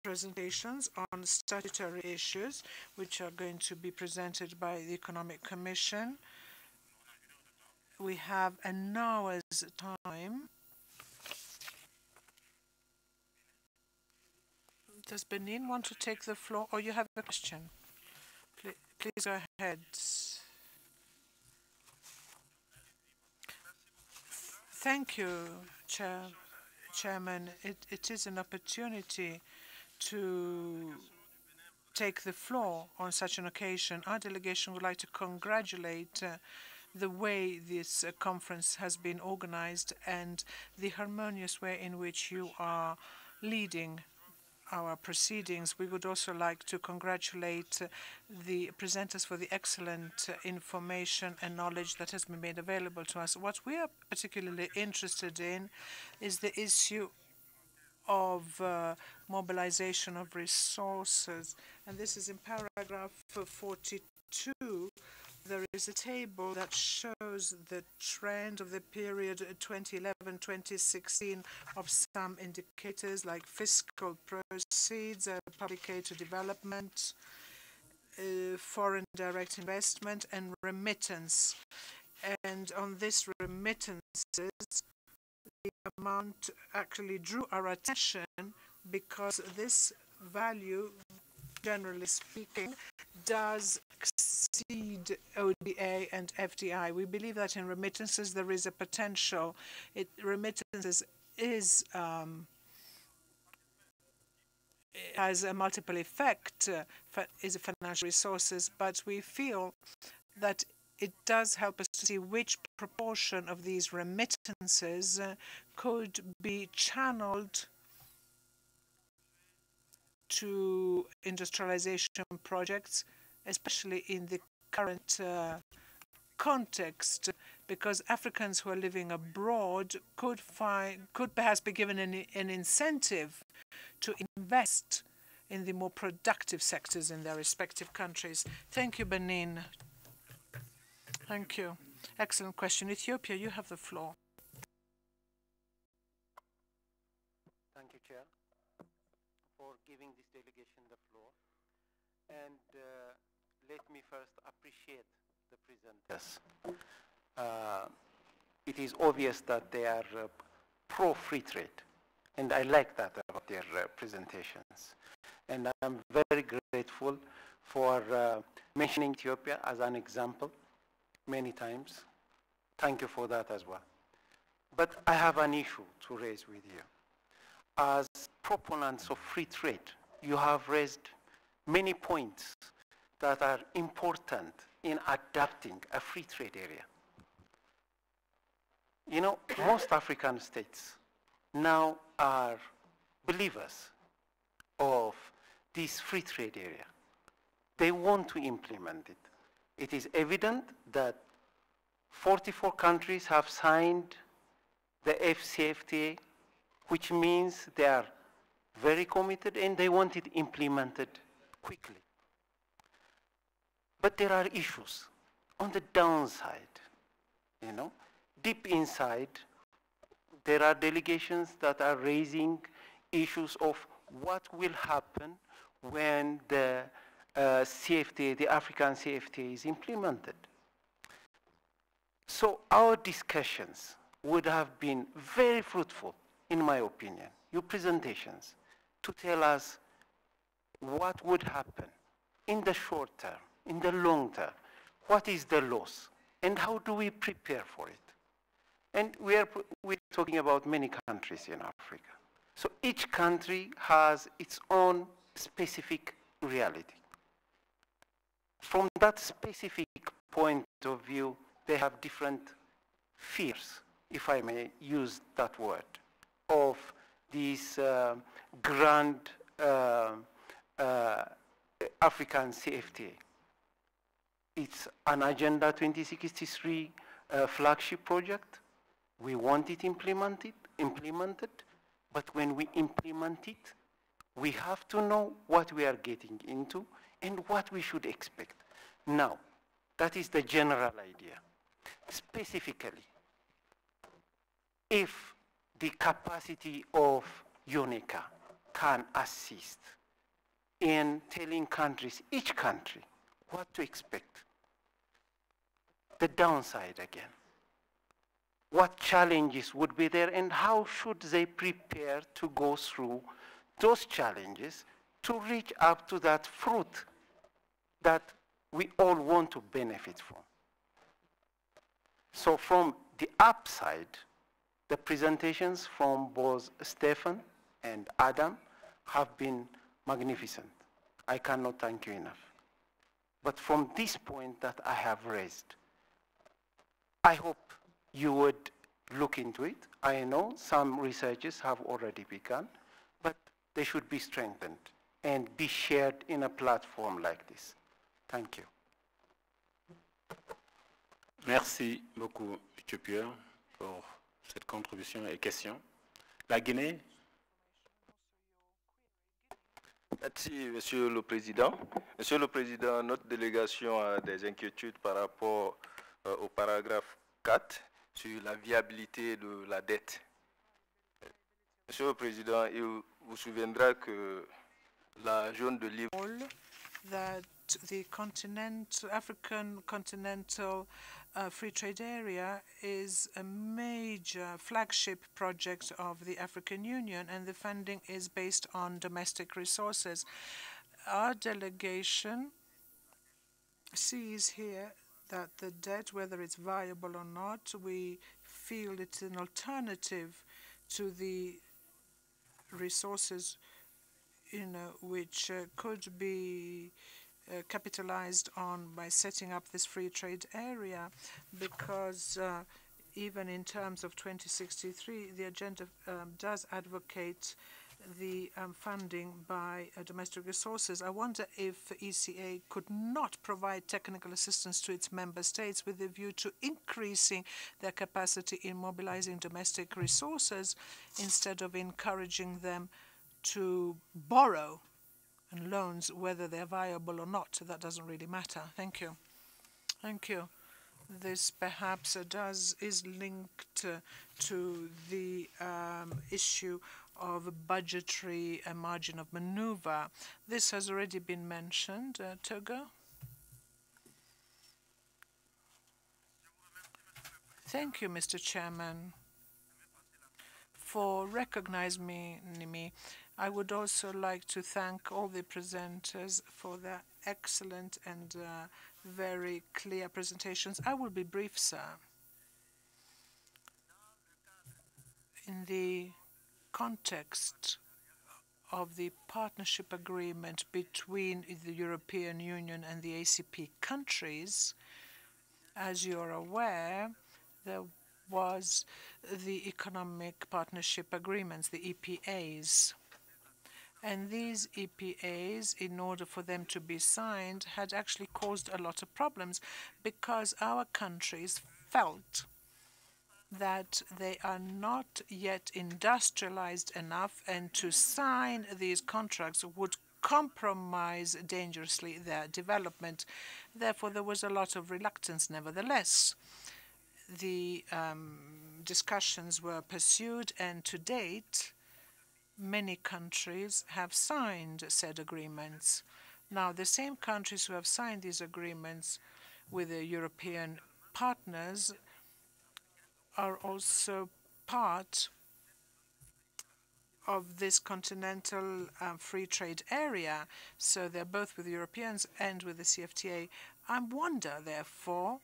presentations on statutory issues, which are going to be presented by the Economic Commission. We have an hour's time Does Benin want to take the floor, or you have a question? Please go ahead. Thank you, Chairman. It is an opportunity to take the floor on such an occasion. Our delegation would like to congratulate the way this conference has been organized and the harmonious way in which you are leading our proceedings. We would also like to congratulate the presenters for the excellent information and knowledge that has been made available to us. What we are particularly interested in is the issue of mobilization of resources. And this is in paragraph 42. There is a table that shows the trend of the period 2011-2016 of some indicators like fiscal proceeds, public aid to development, foreign direct investment, and remittance. And on this remittances, the amount actually drew our attention because this value, generally speaking, does exceed ODA and FDI. We believe that in remittances there is a potential. Remittances is has a multiple effect, is a financial resources, but we feel that it does help us to see which proportion of these remittances could be channeled to industrialization projects, especially in the current context, because Africans who are living abroad could perhaps be given an incentive to invest in the more productive sectors in their respective countries. Thank you, Benin. Thank you. Excellent question. Ethiopia, you have the floor. Thank you, Chair, for giving this delegation the floor. And let me first appreciate the presenters. It is obvious that they are pro-free trade, and I like that about their presentations. And I'm very grateful for mentioning Ethiopia as an example many times. Thank you for that as well. But I have an issue to raise with you. As proponents of free trade, you have raised many points that are important in adapting a free trade area. You know, most African states now are believers of this free trade area. They want to implement it. It is evident that 44 countries have signed the FCFTA, which means they are very committed and they want it implemented quickly. But there are issues on the downside, you know. Deep inside, there are delegations that are raising issues of what will happen when the CFTA, the African CFTA, is implemented. So our discussions would have been very fruitful, in my opinion, your presentations, to tell us what would happen in the short term, in the long term, what is the loss, and how do we prepare for it? And we're talking about many countries in Africa. So each country has its own specific reality. From that specific point of view, they have different fears, if I may use that word, of this grand African CFTA. It's an Agenda 2063 flagship project. We want it implemented, but when we implement it, we have to know what we are getting into and what we should expect. Now, that is the general idea. Specifically, if the capacity of UNICA can assist in telling countries, each country, what to expect, the downside again, what challenges would be there and how should they prepare to go through those challenges to reach up to that fruit that we all want to benefit from. So from the upside, the presentations from both Stefan and Adam have been magnificent. I cannot thank you enough. But from this point that I have raised, I hope you would look into it. I know some researches have already begun, but they should be strengthened and be shared in a platform like this. Thank you. Merci beaucoup, M. Pierre, pour cette contribution et question. La Guinée. Merci, Monsieur le Président. Monsieur le Président, notre délégation a des inquiétudes par rapport au paragraphe 4 sur la viabilité de la dette. Monsieur le Président, il vous souviendra que la zone de libre... That the African continental free trade area is a major flagship project of the African Union, and the funding is based on domestic resources. Our delegation sees here that the debt, whether it's viable or not, we feel it's an alternative to the resources which could be capitalized on by setting up this free trade area, because even in terms of 2063, the agenda does advocate the funding by domestic resources. I wonder if ECA could not provide technical assistance to its member states with a view to increasing their capacity in mobilizing domestic resources instead of encouraging them to borrow and loans, whether they're viable or not. That doesn't really matter. Thank you. Thank you. This perhaps is linked to the issue of budgetary margin of maneuver. This has already been mentioned. Togo? Thank you, Mr. Chairman, for recognizing me. I would also like to thank all the presenters for their excellent and very clear presentations. I will be brief, sir. In the context of the partnership agreement between the European Union and the ACP countries, as you're aware, there was the economic partnership agreements, the EPAs. And these EPAs, in order for them to be signed, had actually caused a lot of problems because our countries felt that they are not yet industrialized enough, and to sign these contracts would compromise dangerously their development. Therefore, there was a lot of reluctance. Nevertheless, the discussions were pursued, and to date, many countries have signed said agreements. Now, the same countries who have signed these agreements with the European partners are also part of this continental free trade area. So they're both with the Europeans and with the CFTA. I wonder, therefore,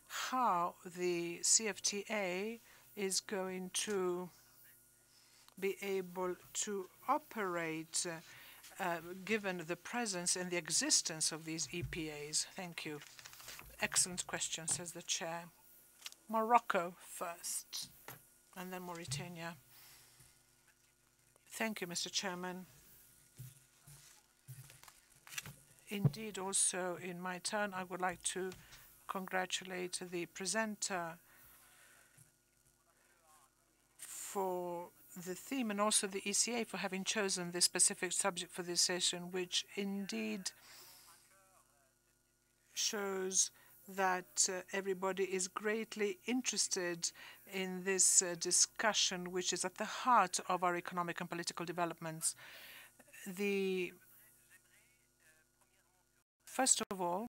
how the CFTA is going to be able to operate given the presence and the existence of these EPAs. Thank you. Excellent question, says the chair. Morocco first, and then Mauritania. Thank you, Mr. Chairman. Indeed, also in my turn, I would like to congratulate the presenter for the theme, and also the ECA for having chosen this specific subject for this session, which indeed shows that everybody is greatly interested in this discussion, which is at the heart of our economic and political developments. First of all,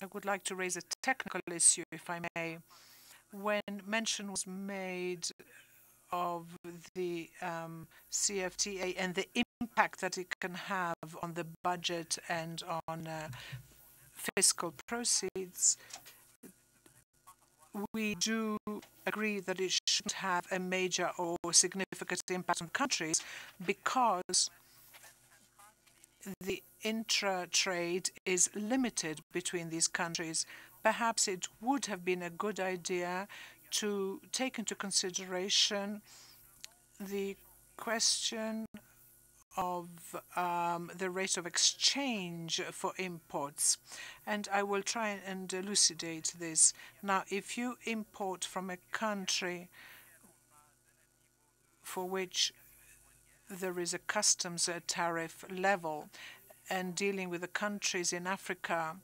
I would like to raise a technical issue, if I may. When mention was made of the CFTA and the impact that it can have on the budget and on fiscal proceeds, we do agree that it shouldn't have a major or significant impact on countries because the intra-trade is limited between these countries. Perhaps it would have been a good idea to take into consideration the question of the rate of exchange for imports. And I will try and elucidate this. Now, if you import from a country for which there is a customs tariff level, and dealing with the countries in Africa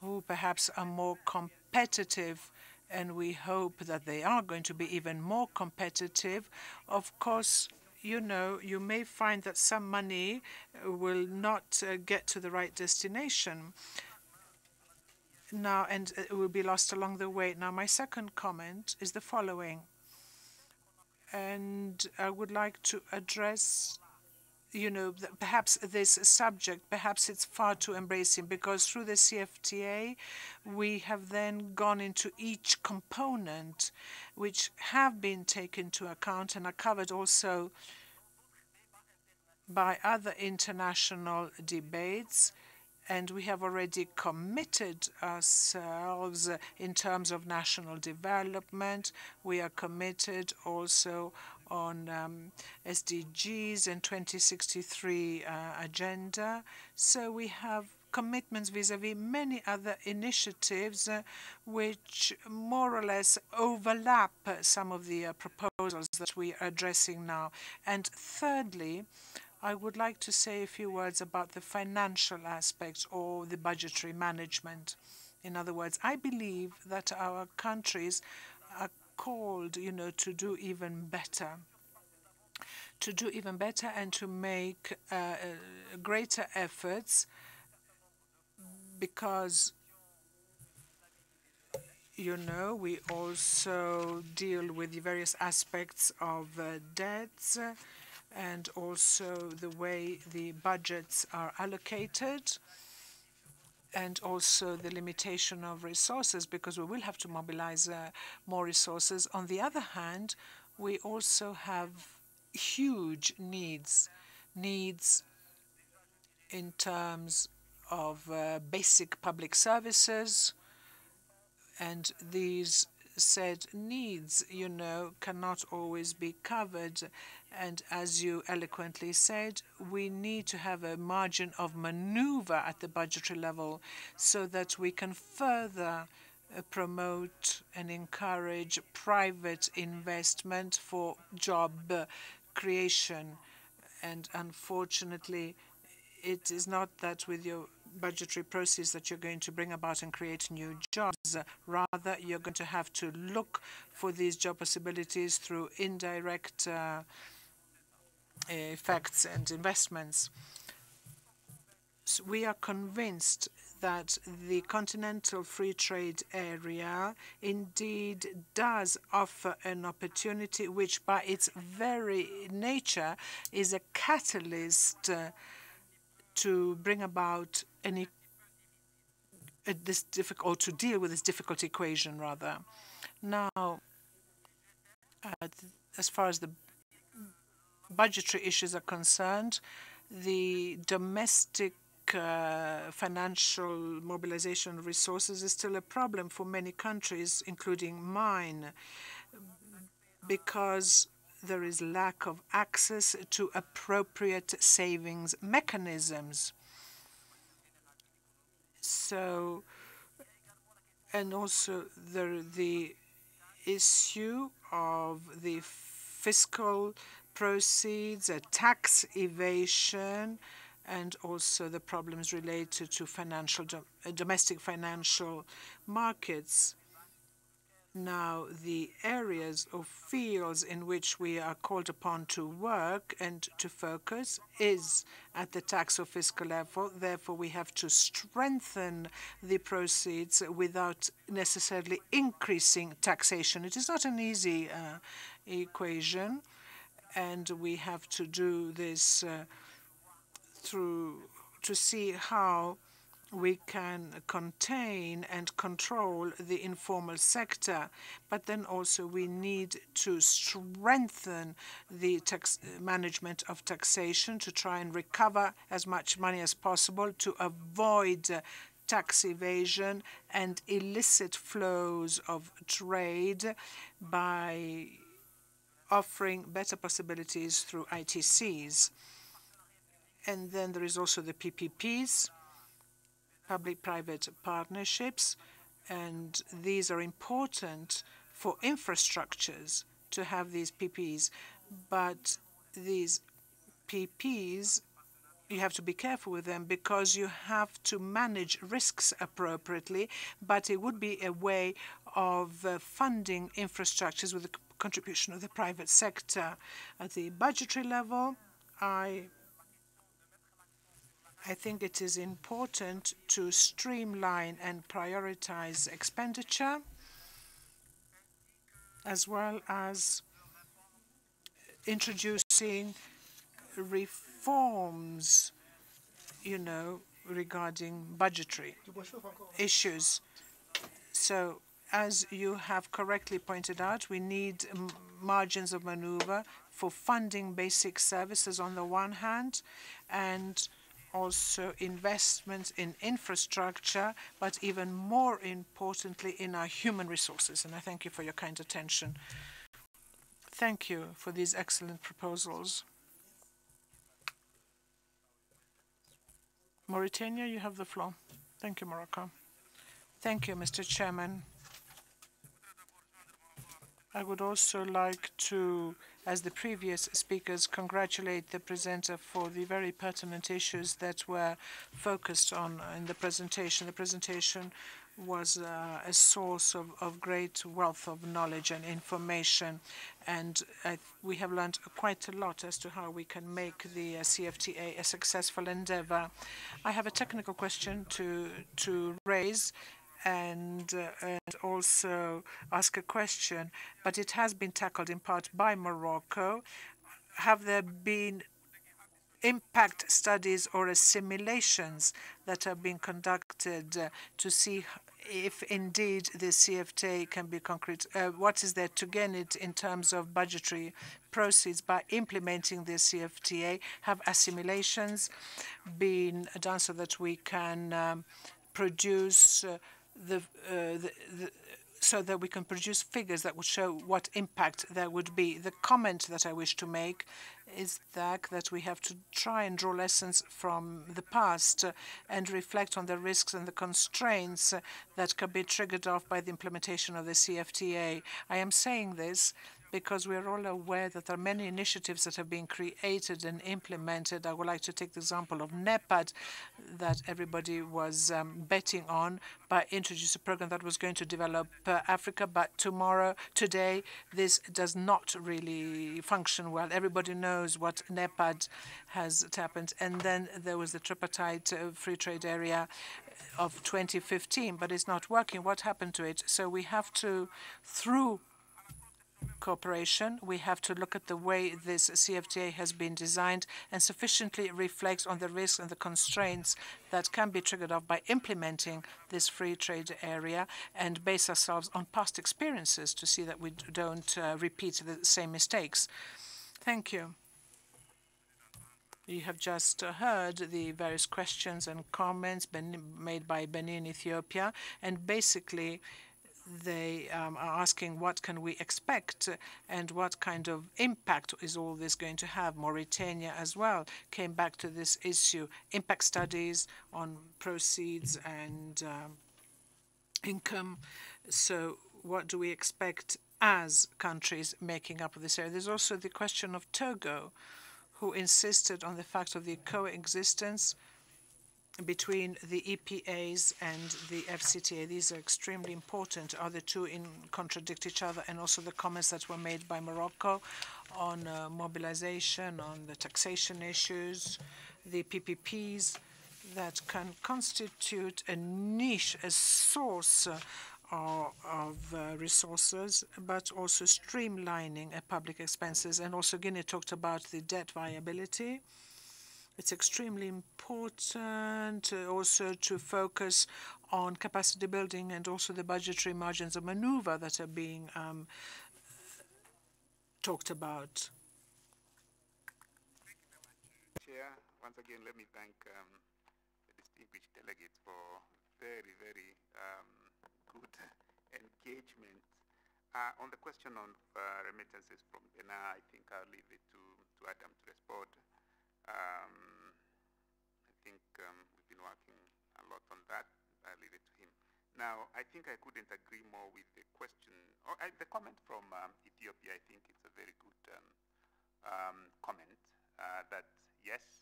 who perhaps are more competitive, and we hope that they are going to be even more competitive, of course, you know, you may find that some money will not get to the right destination now, and it will be lost along the way. Now, my second comment is the following, and I would like to address, you know, perhaps this subject, perhaps it's far too embracing, because through the CFTA, we have then gone into each component, which have been taken into account and are covered also by other international debates. And we have already committed ourselves in terms of national development. We are committed also on SDGs and 2063 agenda. So we have commitments vis-à-vis many other initiatives which more or less overlap some of the proposals that we are addressing now. And thirdly, I would like to say a few words about the financial aspects or the budgetary management. In other words, I believe that our countries are called, you know, to do even better. To do even better and to make greater efforts, because, you know, we also deal with the various aspects of debts and also the way the budgets are allocated, and also the limitation of resources, because we will have to mobilize more resources. On the other hand, we also have huge needs in terms of basic public services, and these said needs, you know, cannot always be covered. And as you eloquently said, we need to have a margin of maneuver at the budgetary level so that we can further promote and encourage private investment for job creation. And unfortunately, it is not that with your budgetary process that you're going to bring about and create new jobs. Rather, you're going to have to look for these job possibilities through indirect effects and investments. So we are convinced that the continental free trade area indeed does offer an opportunity which by its very nature is a catalyst to bring about to deal with this difficult equation, rather. Now, as far as the budgetary issues are concerned, the domestic financial mobilization of resources is still a problem for many countries, including mine, because there is lack of access to appropriate savings mechanisms. So, and also the issue of the fiscal proceeds, tax evasion, and also the problems related to domestic financial markets. Now, the areas or fields in which we are called upon to work and to focus is at the tax or fiscal level. Therefore, we have to strengthen the proceeds without necessarily increasing taxation. It is not an easy equation, and we have to do this to see how we can contain and control the informal sector, but then also we need to strengthen the management of taxation to try and recover as much money as possible to avoid tax evasion and illicit flows of trade by offering better possibilities through ITCs. And then there is also the PPPs, public-private partnerships, and these are important for infrastructures to have these PPs. But these PPs, you have to be careful with them because you have to manage risks appropriately, but it would be a way of funding infrastructures with the contribution of the private sector. At the budgetary level, I think it is important to streamline and prioritize expenditure, as well as introducing reforms, regarding budgetary issues. So, as you have correctly pointed out, we need margins of maneuver for funding basic services on the one hand, and also investments in infrastructure, but even more importantly in our human resources. And I thank you for your kind attention. Thank you for these excellent proposals. Mauritania, you have the floor. Thank you, Morocco. Thank you, Mr. Chairman. I would also like to, as the previous speakers, congratulate the presenter for the very pertinent issues that were focused on in the presentation. The presentation was a source of great wealth of knowledge and information, and we have learned quite a lot as to how we can make the CFTA a successful endeavor. I have a technical question to raise, and also ask a question, but it has been tackled in part by Morocco. Have there been impact studies or simulations that are being conducted to see if indeed the CFTA can be concrete? What is there to gain it in terms of budgetary proceeds by implementing the CFTA? Have assimilations been done so that we can produce so that we can produce figures that would show what impact there would be? The comment that I wish to make is that we have to try and draw lessons from the past and reflect on the risks and the constraints that can be triggered off by the implementation of the CFTA. I am saying this because we are all aware that there are many initiatives that have been created and implemented. I would like to take the example of NEPAD that everybody was betting on by introducing a program that was going to develop Africa, but today, this does not really function well. Everybody knows what NEPAD has happened. And then there was the tripartite free trade area of 2015, but it's not working. What happened to it? So we have to, through cooperation, we have to look at the way this CFTA has been designed and sufficiently reflect on the risks and the constraints that can be triggered off by implementing this free trade area, and base ourselves on past experiences to see that we don't repeat the same mistakes. Thank you. You have just heard the various questions and comments made by Benin, Ethiopia, and basically they are asking what can we expect and what kind of impact is all this going to have. Mauritania as well came back to this issue, impact studies on proceeds and income. So what do we expect as countries making up this area? There's also the question of Togo, who insisted on the fact of the coexistence between the EPAs and the FCTA. These are extremely important. Are the two contradict each other? And also the comments that were made by Morocco on mobilization, on the taxation issues, the PPPs that can constitute a niche, a source of resources, but also streamlining public expenses. And also Guinea talked about the debt viability. It's extremely important also to focus on capacity building and also the budgetary margins of maneuver that are being talked about. Chair, once again, let me thank the distinguished delegates for very, very good engagement. On the question of remittances from Ghana, I think I'll leave it to Adam to respond. I think we've been working a lot on that. I'll leave it to him. Now, I think I couldn't agree more with the question, or the comment from Ethiopia. I think it's a very good comment that yes,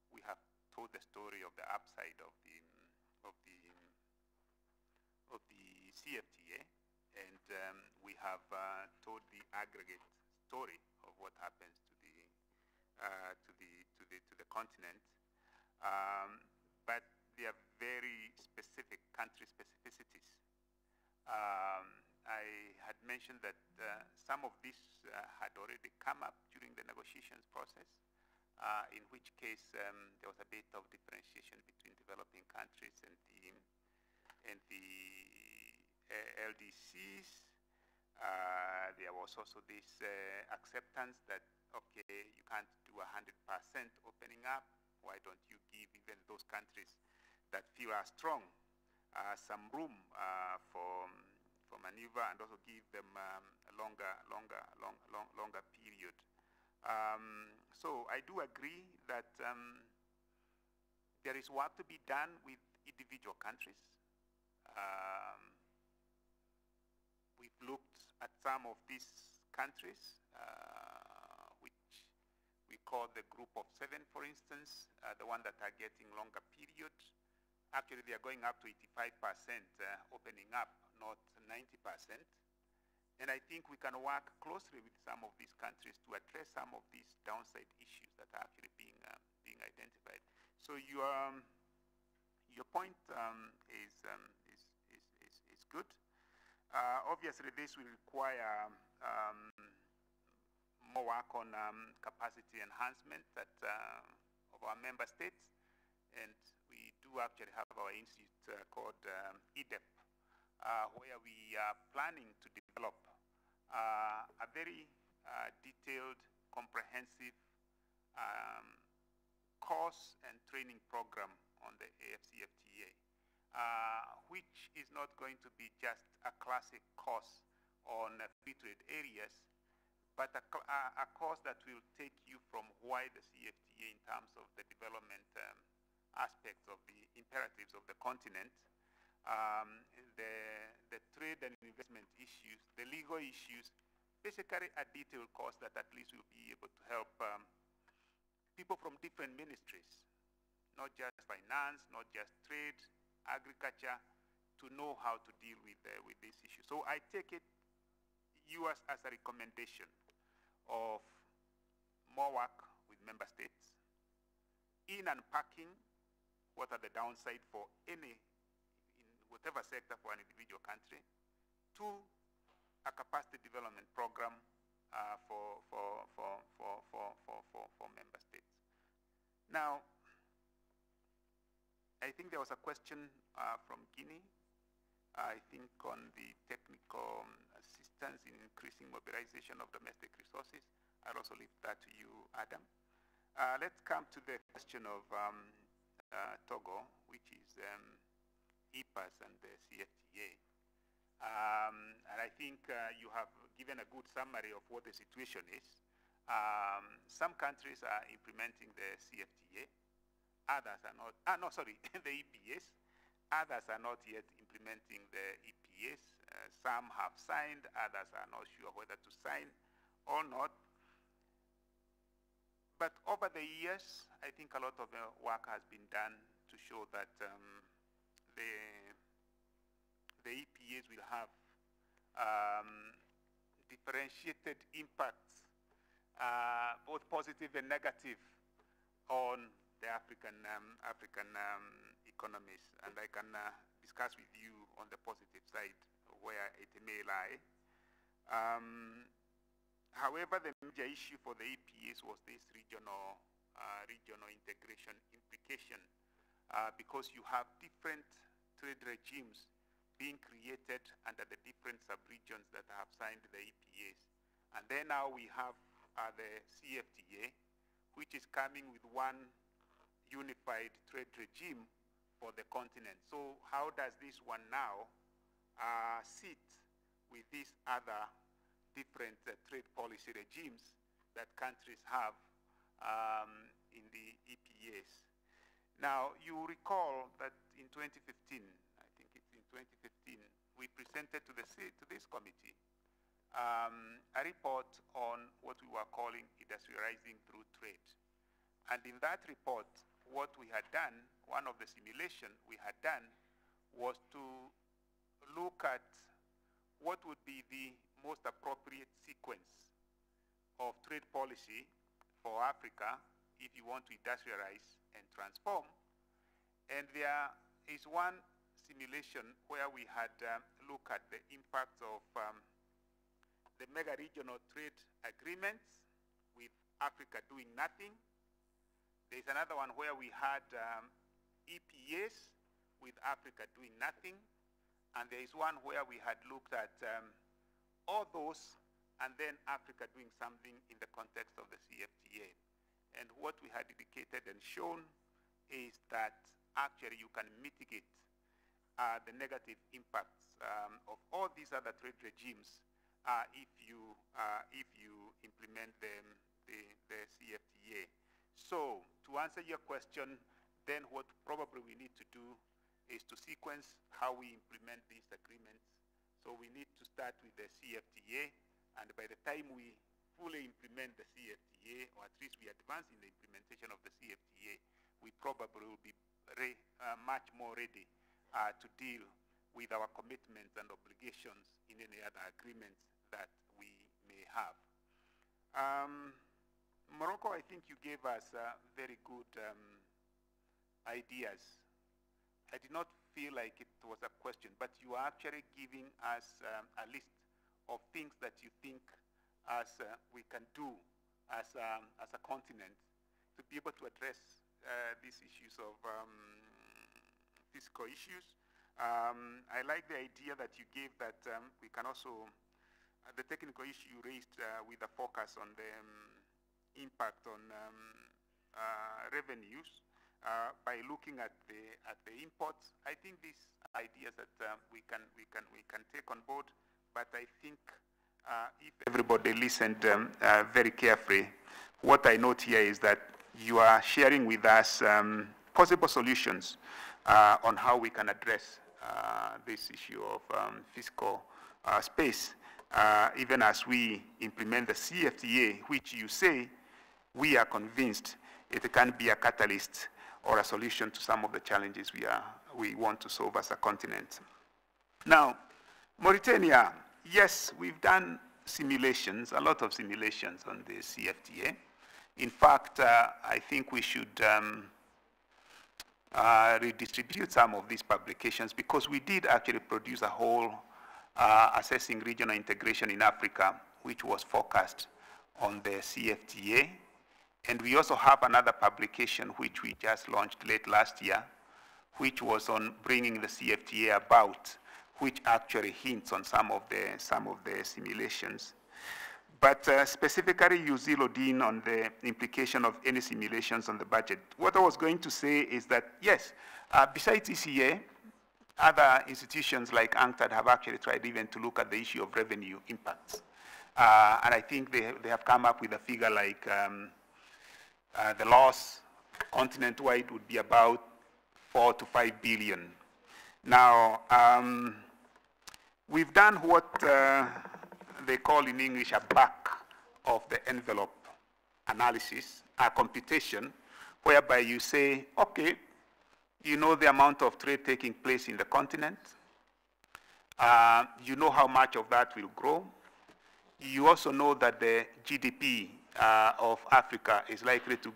we have told the story of the upside of the CFTA, and we have told the aggregate story of what happens to the continent, but there are very specific country specificities. I had mentioned that some of this had already come up during the negotiations process, in which case there was a bit of differentiation between developing countries and the LDCs. There was also this acceptance that, okay, you can't do 100% opening up. Why don't you give even those countries that feel are strong some room for maneuver, and also give them a longer period. So I do agree that there is work to be done with individual countries. We've looked at some of these countries, which we call the group of 7, for instance, the one that are getting longer period. Actually, they are going up to 85% opening up, not 90%. And I think we can work closely with some of these countries to address some of these downside issues that are actually being identified. So your point is good. Obviously, this will require more work on capacity enhancement of our member states, and we do actually have our institute called EDEP, where we are planning to develop a very detailed, comprehensive course and training program on the AFCFTA, which is not going to be just a classic course on free trade areas, but a course that will take you from why the CFTA in terms of the development aspects of the imperatives of the continent, the trade and investment issues, the legal issues, basically a detailed course that at least will be able to help people from different ministries, not just finance, not just trade, agriculture, to know how to deal with this issue. So I take it yours as a recommendation of more work with member states in unpacking what are the downside for any, in whatever sector for an individual country, to a capacity development program for member states. Now, I think there was a question from Guinea, I think on the technical assistance in increasing mobilization of domestic resources. I'll also leave that to you, Adam. Let's come to the question of Togo, which is EPAS and the CFTA. And I think you have given a good summary of what the situation is. Some countries are implementing the CFTA, others are not, the EPAs. Others are not yet implementing the EPAs. Some have signed, others are not sure whether to sign or not. But over the years, I think a lot of work has been done to show that the EPAs will have differentiated impacts, both positive and negative, on the African economies. And I can discuss with you on the positive side where it may lie. However, the major issue for the EPAs was this regional integration implication, because you have different trade regimes being created under the different sub-regions that have signed the EPAs. And then now we have the CFTA, which is coming with one unified trade regime for the continent. So how does this one now sit with these other different trade policy regimes that countries have in the EPAs? Now, you recall that in 2015, I think it's in 2015, we presented to this committee a report on what we were calling industrializing through trade. And in that report, what we had done, one of the simulations we had done, was to look at what would be the most appropriate sequence of trade policy for Africa if you want to industrialize and transform. And there is one simulation where we had looked at the impact of the mega regional trade agreements with Africa doing nothing. There's another one where we had EPAs with Africa doing nothing. And there is one where we had looked at all those and then Africa doing something in the context of the CFTA. And what we had indicated and shown is that actually you can mitigate the negative impacts of all these other trade regimes if you implement the CFTA. So to answer your question, then what probably we need to do is to sequence how we implement these agreements. So we need to start with the CFTA, and by the time we fully implement the CFTA, or at least we advance in the implementation of the CFTA, we probably will be much more ready to deal with our commitments and obligations in any other agreements that we may have. Morocco, I think you gave us very good ideas. I did not feel like it was a question, but you are actually giving us a list of things that you think we can do as a continent to be able to address these issues of fiscal issues. I like the idea that you gave that we can also, the technical issue you raised with a focus on the impact on revenues by looking at the imports. I think these ideas that we can take on board, but I think if everybody listened very carefully, what I note here is that you are sharing with us possible solutions on how we can address this issue of fiscal space, even as we implement the CFTA, which you say we are convinced it can be a catalyst or a solution to some of the challenges we want to solve as a continent. Now, Mauritania, yes, we've done simulations, a lot of simulations on the CFTA. In fact, I think we should redistribute some of these publications, because we did actually produce a whole assessing regional integration in Africa, which was focused on the CFTA. And we also have another publication which we just launched late last year, which was on bringing the CFTA about, which actually hints on some of the simulations. But specifically, you zeroed in on the implication of any simulations on the budget. What I was going to say is that, yes, besides ECA, other institutions like UNCTAD have actually tried even to look at the issue of revenue impacts. And I think they have come up with a figure like the loss continent-wide would be about 4 to 5 billion. Now, we've done what they call in English a back of the envelope analysis, a computation, whereby you say, okay, You know the amount of trade taking place in the continent. You know how much of that will grow. You also know that the GDP of Africa is likely to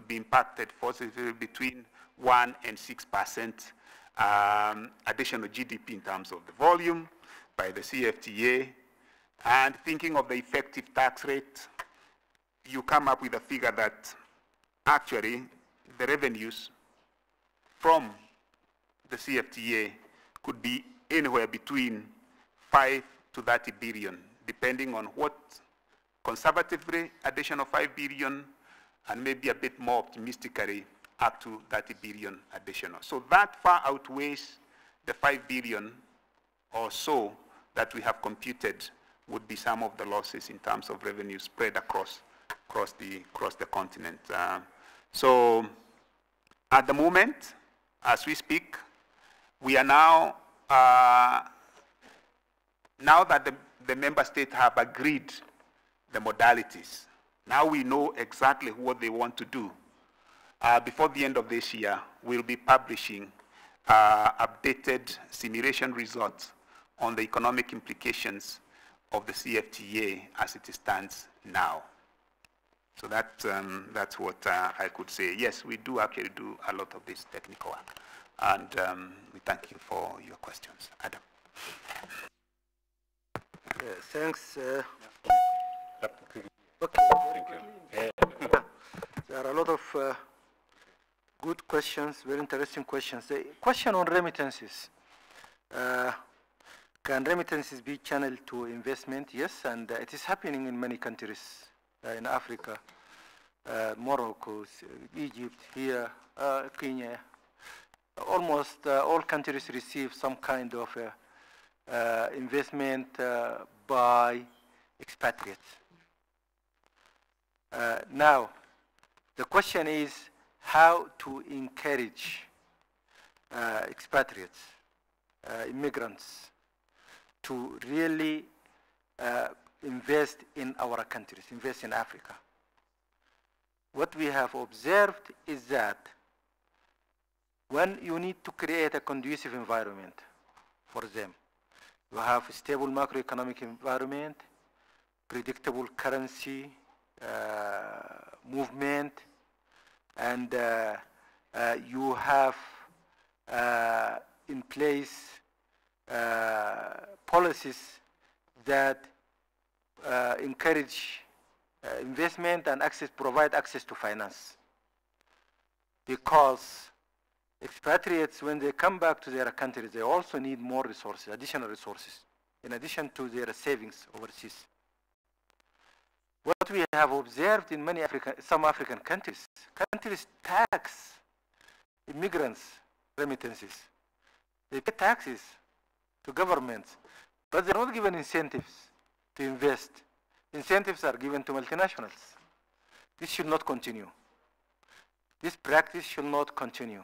be impacted positively between 1 and 6% additional GDP in terms of the volume by the CFTA. And thinking of the effective tax rate, you come up with a figure that actually the revenues from the CFTA could be anywhere between 5 to 30 billion, depending on what conservatively additional 5 billion and maybe a bit more optimistically up to 30 billion additional. So that far outweighs the 5 billion or so that we have computed would be some of the losses in terms of revenue spread across the continent. So at the moment, as we speak, we are now, now that the member states have agreed the modalities, now we know exactly what they want to do. Before the end of this year, we'll be publishing updated simulation results on the economic implications of the CFTA as it stands now. So that's what I could say. Yes, we do actually do a lot of this technical work. And we thank you for your questions. Adam. Thanks. Okay. Thank you. There are a lot of good questions, very interesting questions. The question on remittances. Can remittances be channeled to investment? Yes, and it is happening in many countries in Africa, Morocco, Egypt, here, Kenya. Almost all countries receive some kind of investment by expatriates. Now, the question is how to encourage expatriates, immigrants, to really invest in our countries, invest in Africa. What we have observed is that when you need to create a conducive environment for them, you have a stable macroeconomic environment, predictable currency movement, and you have in place policies that encourage investment and provide access to finance. Because expatriates, when they come back to their countries, they also need more resources, additional resources, in addition to their savings overseas. What we have observed in some African countries tax immigrants' remittances. They pay taxes to governments, but they're not given incentives to invest. Incentives are given to multinationals. This should not continue. This practice should not continue.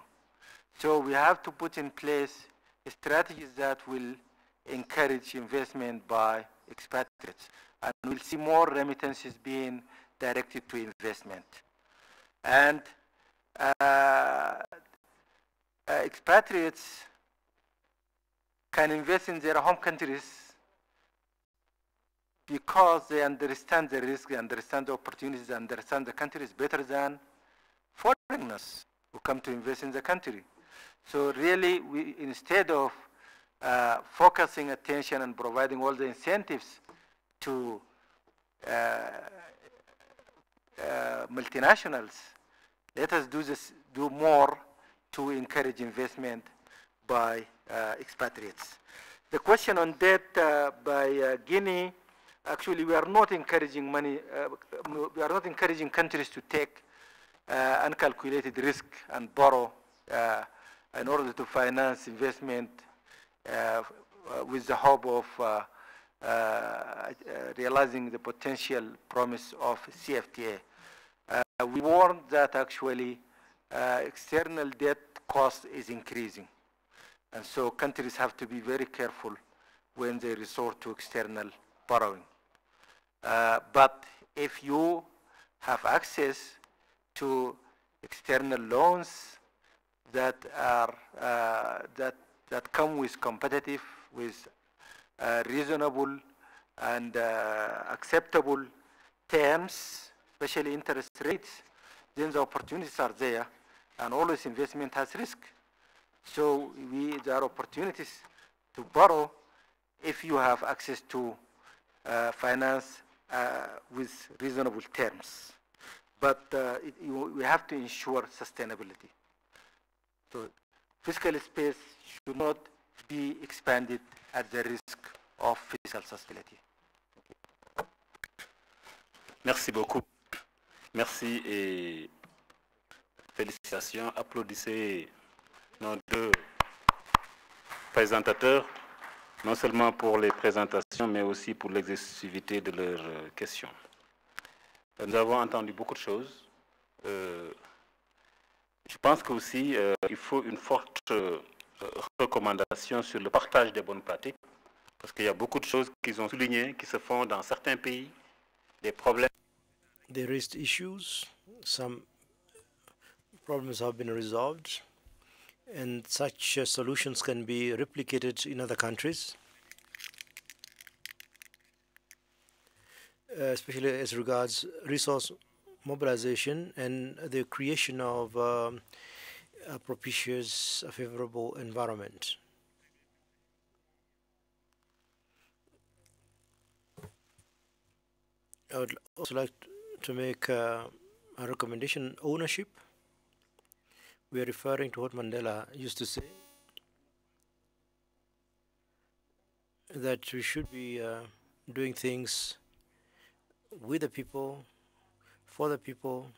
So we have to put in place strategies that will encourage investment by expatriates. And we'll see more remittances being directed to investment. And expatriates can invest in their home countries because they understand the risk, they understand the opportunities, they understand the countries better than foreigners who come to invest in the country. So really, instead of focusing attention and providing all the incentives to multinationals, let us do more to encourage investment by expatriates. The question on debt by Guinea, actually we are not encouraging we are not encouraging countries to take uncalculated risk and borrow in order to finance investment with the hope of realizing the potential promise of CFTA. We warned that actually external debt cost is increasing. And so countries have to be very careful when they resort to external borrowing. But if you have access to external loans, that are that come with competitive, with reasonable and acceptable terms, especially interest rates, then the opportunities are there, and always investment has risk. So there are opportunities to borrow if you have access to finance with reasonable terms. But we have to ensure sustainability. So fiscal space should not be expanded at the risk of fiscal sustainability. Merci beaucoup. Merci et félicitations. Applaudissez nos deux présentateurs, non seulement pour les présentations, mais aussi pour l'exhaustivité de leurs questions. Nous avons entendu beaucoup de choses. Je pense qu'aussi, il faut une forte recommandation sur le partage des bonnes pratiques, parce qu'il y a beaucoup de choses qu'ils ont soulignées, qui se font dans certains pays, des problèmes. They raised issues, some problems have been resolved, and such solutions can be replicated in other countries, especially as regards resource mobilization and the creation of a propitious, favorable environment. I would also like to make a recommendation: ownership. We are referring to what Mandela used to say, that we should be doing things with the people, for the people,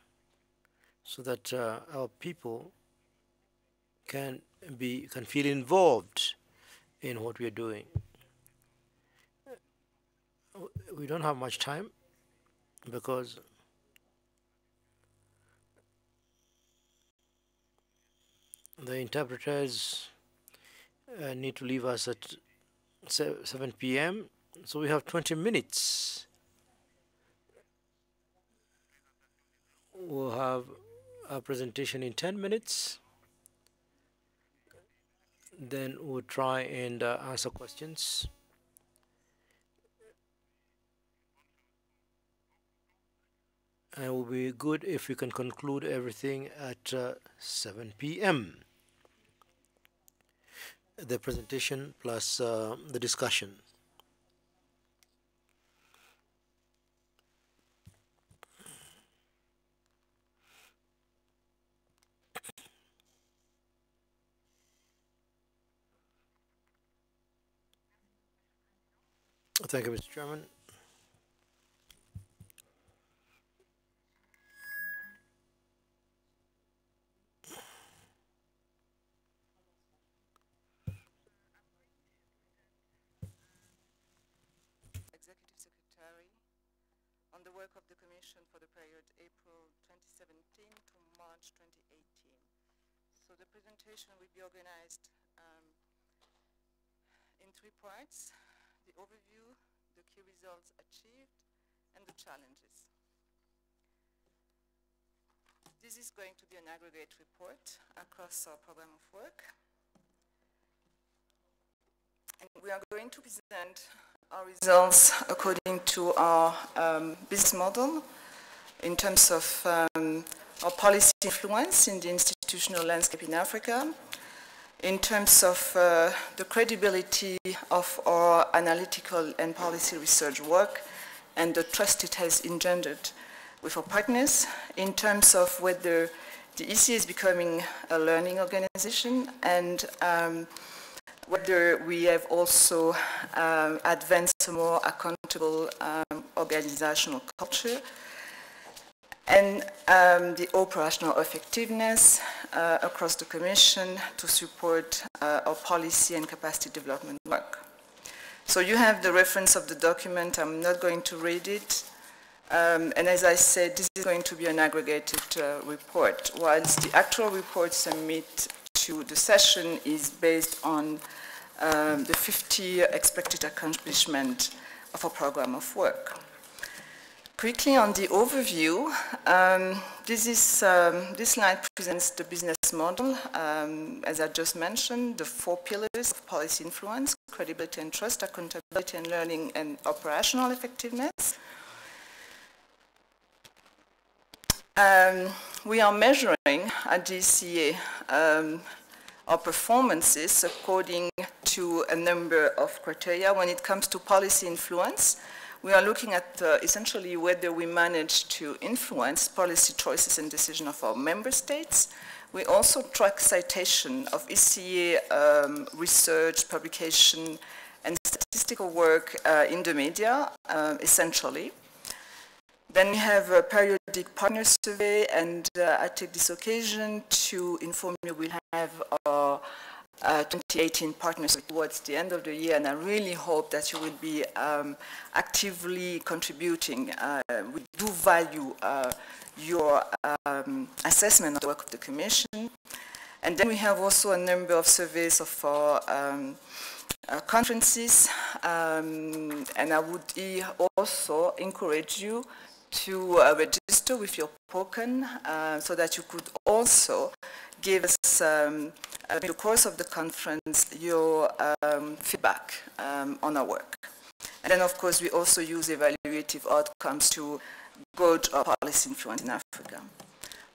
so that our people can feel involved in what we are doing. We don't have much time because the interpreters need to leave us at 7 p.m. So we have 20 minutes. We'll have a presentation in 10 minutes. Then we'll try and answer questions. And it will be good if we can conclude everything at 7 p.m. The presentation plus the discussion. Thank you, Mr. Chairman. Executive Secretary on the work of the Commission for the period April 2017 to March 2018. So the presentation will be organized in three parts: the overview, the key results achieved, and the challenges. This is going to be an aggregate report across our program of work. And we are going to present our results according to our business model in terms of our policy influence in the institutional landscape in Africa, in terms of the credibility of our analytical and policy research work and the trust it has engendered with our partners, in terms of whether the EC is becoming a learning organization, and whether we have also advanced a more accountable organizational culture, and the operational effectiveness across the Commission to support our policy and capacity development work. So you have the reference of the document. I'm not going to read it. And as I said, this is going to be an aggregated report, whilst the actual report submit to the session is based on the 50 expected accomplishment of a program of work. Quickly on the overview, this slide presents the business model. As I just mentioned, the 4 pillars of policy influence: credibility and trust, accountability and learning, and operational effectiveness. We are measuring at DCA our performances according to a number of criteria. When it comes to policy influence, we are looking at essentially whether we manage to influence policy choices and decisions of our member states. We also track citation of ECA research, publication, and statistical work in the media, essentially. Then we have a periodic partner survey, and I take this occasion to inform you we'll have our 2018 partners towards the end of the year, and I really hope that you will be actively contributing. We do value your assessment of the work of the Commission. And then we have also a number of surveys of our conferences, and I would also encourage you to register with your token so that you could also give us, in the course of the conference, your feedback on our work. And then, of course, we also use evaluative outcomes to gauge our policy influence in Africa.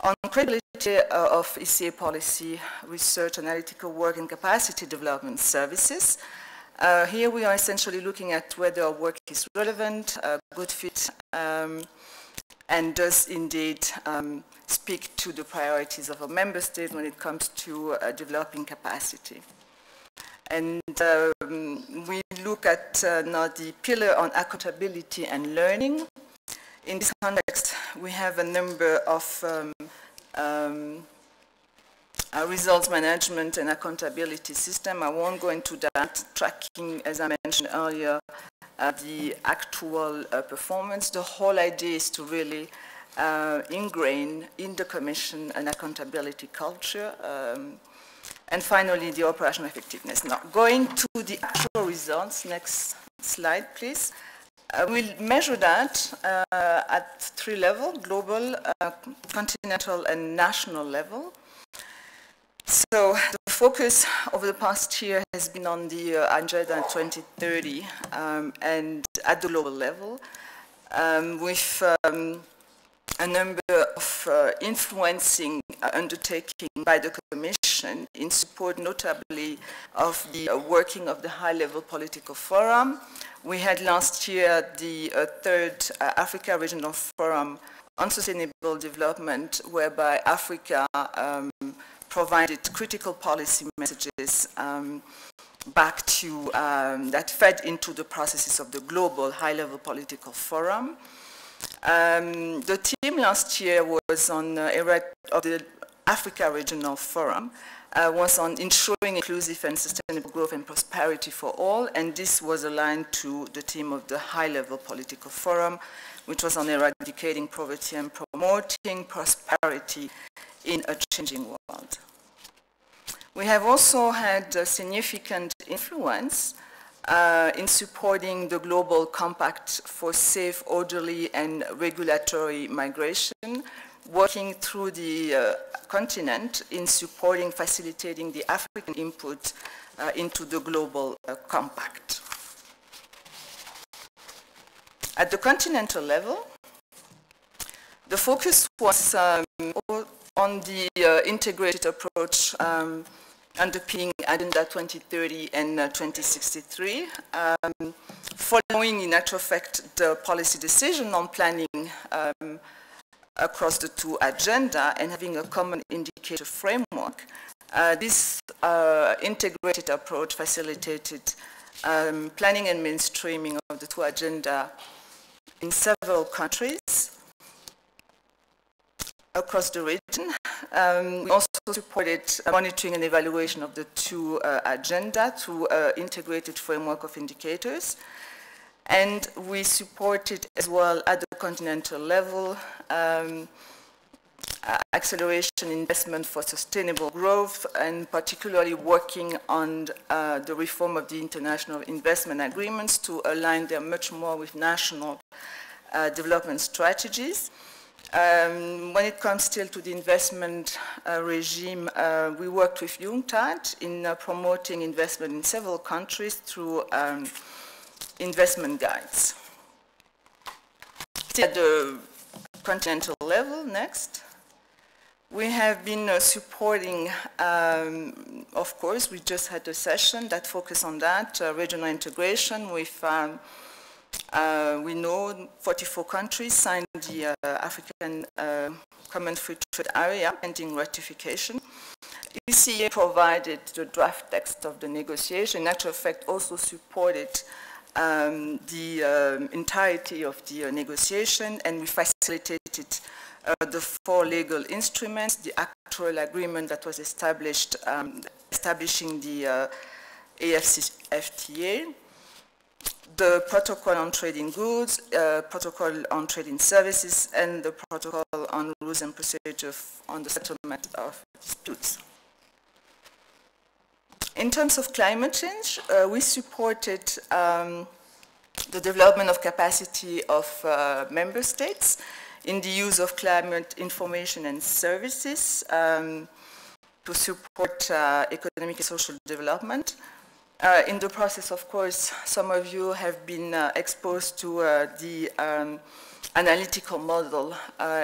On credibility of ECA policy, research, analytical work, and capacity development services, here we are essentially looking at whether our work is relevant, a good fit, and does indeed speak to the priorities of a member state when it comes to developing capacity. And we look at now the pillar on accountability and learning. In this context, we have a number of results management and accountability system. I won't go into that. Tracking, as I mentioned earlier, the actual performance. The whole idea is to really ingrain in the Commission an accountability culture. And finally, the operational effectiveness. Now, going to the actual results, next slide, please. We'll measure that at 3 levels: global, continental, and national level. So the focus over the past year has been on the Agenda 2030 and at the global level, with a number of influencing undertaking by the Commission in support notably of the working of the high-level political forum. We had last year the 3rd Africa Regional Forum on Sustainable Development, whereby Africa provided critical policy messages back to, that fed into the processes of the global high-level political forum. The theme last year was on of the Africa Regional Forum, was on ensuring inclusive and sustainable growth and prosperity for all, and this was aligned to the theme of the high-level political forum, which was on eradicating poverty and promoting prosperity in a changing world. We have also had a significant influence in supporting the Global Compact for Safe, Orderly, and Regulatory Migration, working through the continent in supporting, facilitating the African input into the Global Compact. At the continental level, the focus was on the integrated approach underpinning Agenda 2030 and 2063, following in actual fact the policy decision on planning across the 2 agendas and having a common indicator framework. This integrated approach facilitated planning and mainstreaming of the 2 agendas in several countries across the region. We also supported monitoring and evaluation of the 2 agendas through an integrated framework of indicators. And we supported as well at the continental level acceleration investment for sustainable growth, and particularly working on the reform of the international investment agreements to align them much more with national development strategies. When it comes still to the investment regime, we worked with UNCTAD in promoting investment in several countries through investment guides. Still at the continental level, next. We have been supporting, of course, we just had a session that focused on that, regional integration with, we know 44 countries signed the African Common Free Trade Area pending ratification. ECA provided the draft text of the negotiation, in actual fact also supported the entirety of the negotiation, and we facilitated the 4 legal instruments, the actual agreement that was established, establishing the AFCFTA, the protocol on trading goods, protocol on trading services, and the protocol on rules and procedures on the settlement of disputes. In terms of climate change, we supported the development of capacity of member states in the use of climate information and services to support economic and social development. In the process, of course, some of you have been exposed to the analytical model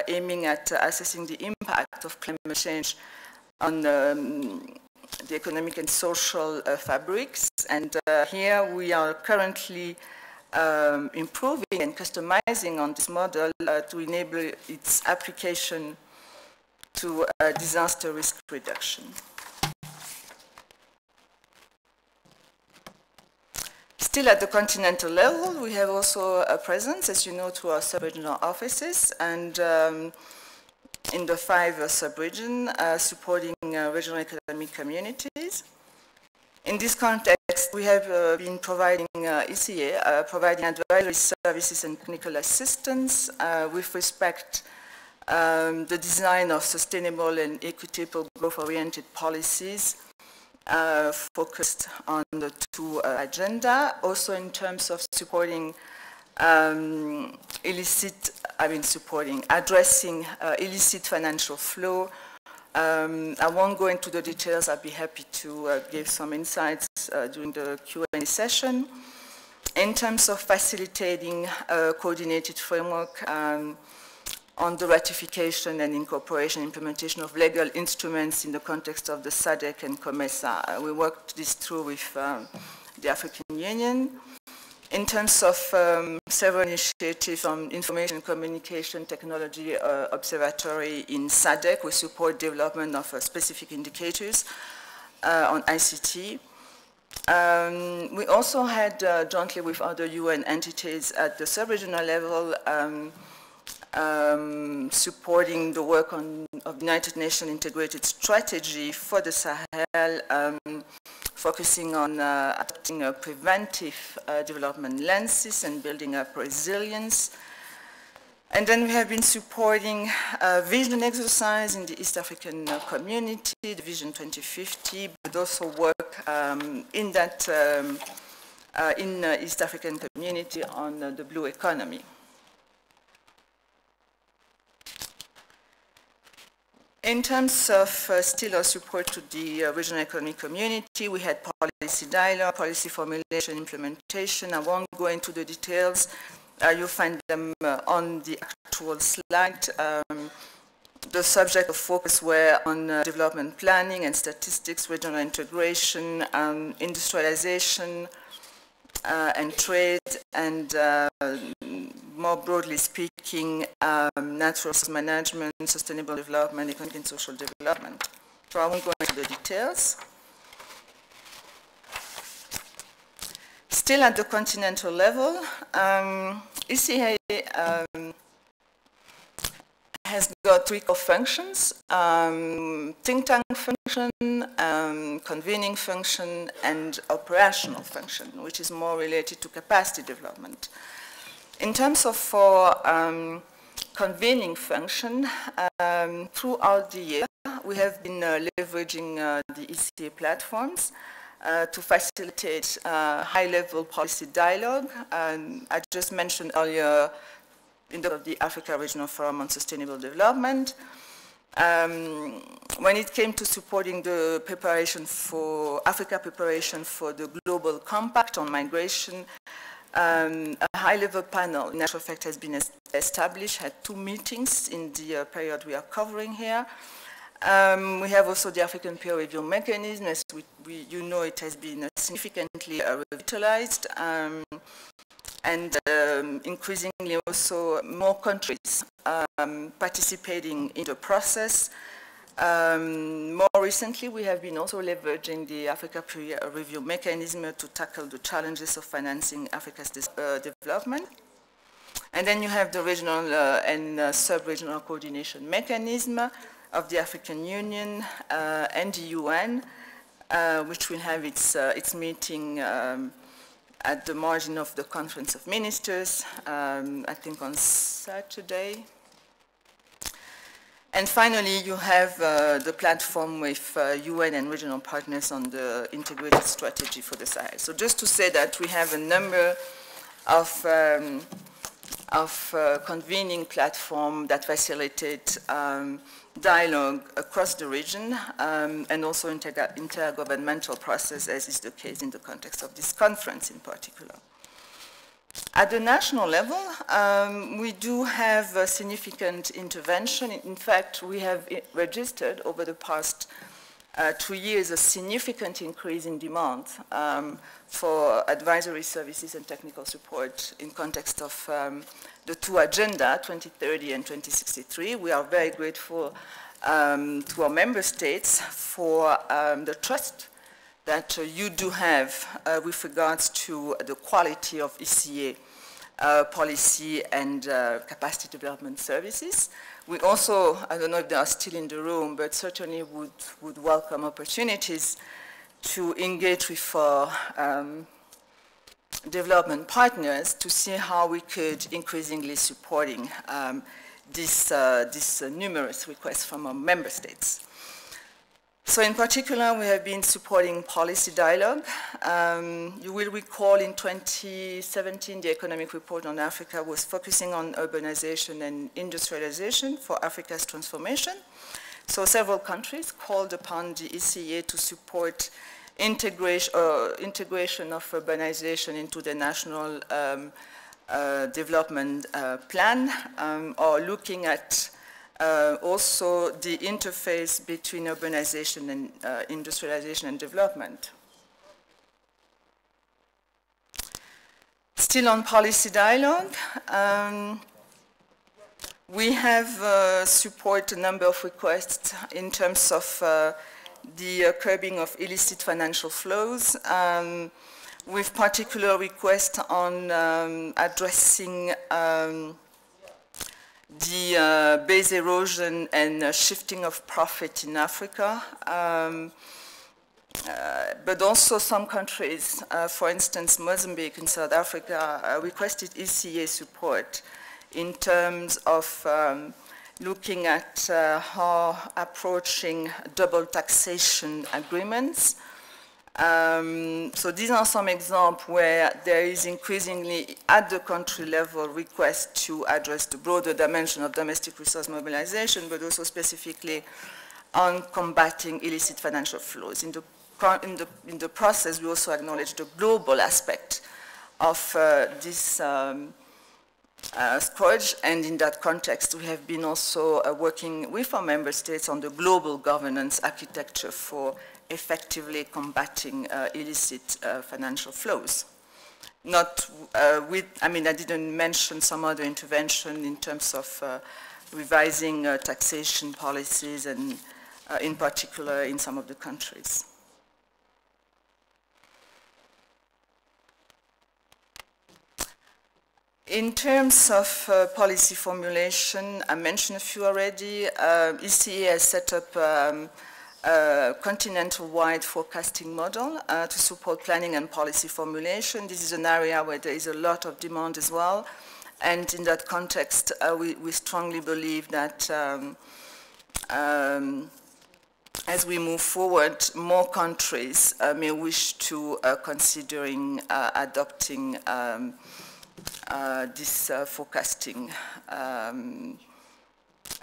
aiming at assessing the impact of climate change on the economic and social fabrics. And here we are currently improving and customizing on this model to enable its application to disaster risk reduction. Still at the continental level, we have also a presence, as you know, through our sub-regional offices, and in the 5 sub-regions supporting regional economic communities. In this context, we have been providing ECA, providing advisory services and technical assistance with respect the design of sustainable and equitable growth-oriented policies focused on the 2 agenda. Also in terms of supporting addressing illicit financial flow. I won't go into the details. I'll be happy to give some insights during the Q&A session. In terms of facilitating a coordinated framework on the ratification and incorporation implementation of legal instruments in the context of the SADC and COMESA, we worked this through with the African Union. In terms of several initiatives on information communication technology observatory in SADC, we support development of specific indicators on ICT. We also had, jointly with other UN entities at the sub-regional level, supporting the work of the United Nations Integrated Strategy for the Sahel, focusing on adopting a preventive development lenses and building up resilience. And then we have been supporting vision exercise in the East African community, the Vision 2050, but also work in that in East African community on the blue economy. In terms of still our support to the regional economic community, we had policy dialogue, policy formulation, implementation. I won't go into the details. You'll find them on the actual slide. The subject of focus were on development planning and statistics, regional integration, industrialization, and trade, and more broadly speaking, natural resource management, sustainable development, economic and social development. So I won't go into the details. Still at the continental level, ECA has got 3 core functions: think tank function, convening function, and operational function, which is more related to capacity development. In terms of convening function, throughout the year, we have been leveraging the ECA platforms to facilitate high-level policy dialogue. I just mentioned earlier of the Africa Regional Forum on Sustainable Development. When it came to supporting the preparation for Africa preparation for the Global Compact on Migration, a high-level panel, in actual fact, has been established, had 2 meetings in the period we are covering here. We have also the African peer review mechanism. As you know, it has been significantly revitalized, and increasingly also more countries participating in the process. More recently, we have been also leveraging the Africa peer review mechanism to tackle the challenges of financing Africa's development. And then you have the regional and sub-regional coordination mechanism of the African Union and the UN, which will have its meeting at the margin of the Conference of Ministers, I think on Saturday. And finally, you have the platform with UN and regional partners on the integrated strategy for the Sahel. So just to say that we have a number of convening platforms that facilitate dialogue across the region and also intergovernmental process, as is the case in the context of this conference in particular. At the national level, we do have a significant intervention. In fact, we have registered over the past 2 years a significant increase in demand for advisory services and technical support in context of the 2 agenda, 2030 and 2063. We are very grateful to our member states for the trust that you do have with regards to the quality of ECA policy and capacity development services. We also, I don't know if they are still in the room, but certainly would welcome opportunities to engage with our development partners to see how we could increasingly supporting these numerous requests from our member states. So in particular, we have been supporting policy dialogue. You will recall in 2017, the Economic Report on Africa was focusing on urbanization and industrialization for Africa's transformation. So several countries called upon the ECA to support integration of urbanization into the national development plan, or looking at also the interface between urbanization and industrialization and development. Still on policy dialogue, we have supported a number of requests in terms of the curbing of illicit financial flows, with particular requests on addressing the base erosion and shifting of profit in Africa, but also some countries, for instance, Mozambique and South Africa, requested ECA support in terms of looking at how approaching double taxation agreements. So these are some examples where there is increasingly at the country level request to address the broader dimension of domestic resource mobilization, but also specifically on combating illicit financial flows. In the process, we also acknowledge the global aspect of this scourge, and in that context, we have been also working with our member states on the global governance architecture for effectively combating illicit financial flows. Not with, I mean, I didn't mention some other intervention in terms of revising taxation policies, and in particular in some of the countries. In terms of policy formulation, I mentioned a few already. ECA has set up a continental-wide forecasting model to support planning and policy formulation. This is an area where there is a lot of demand as well. And in that context, we strongly believe that as we move forward, more countries may wish to considering adopting this forecasting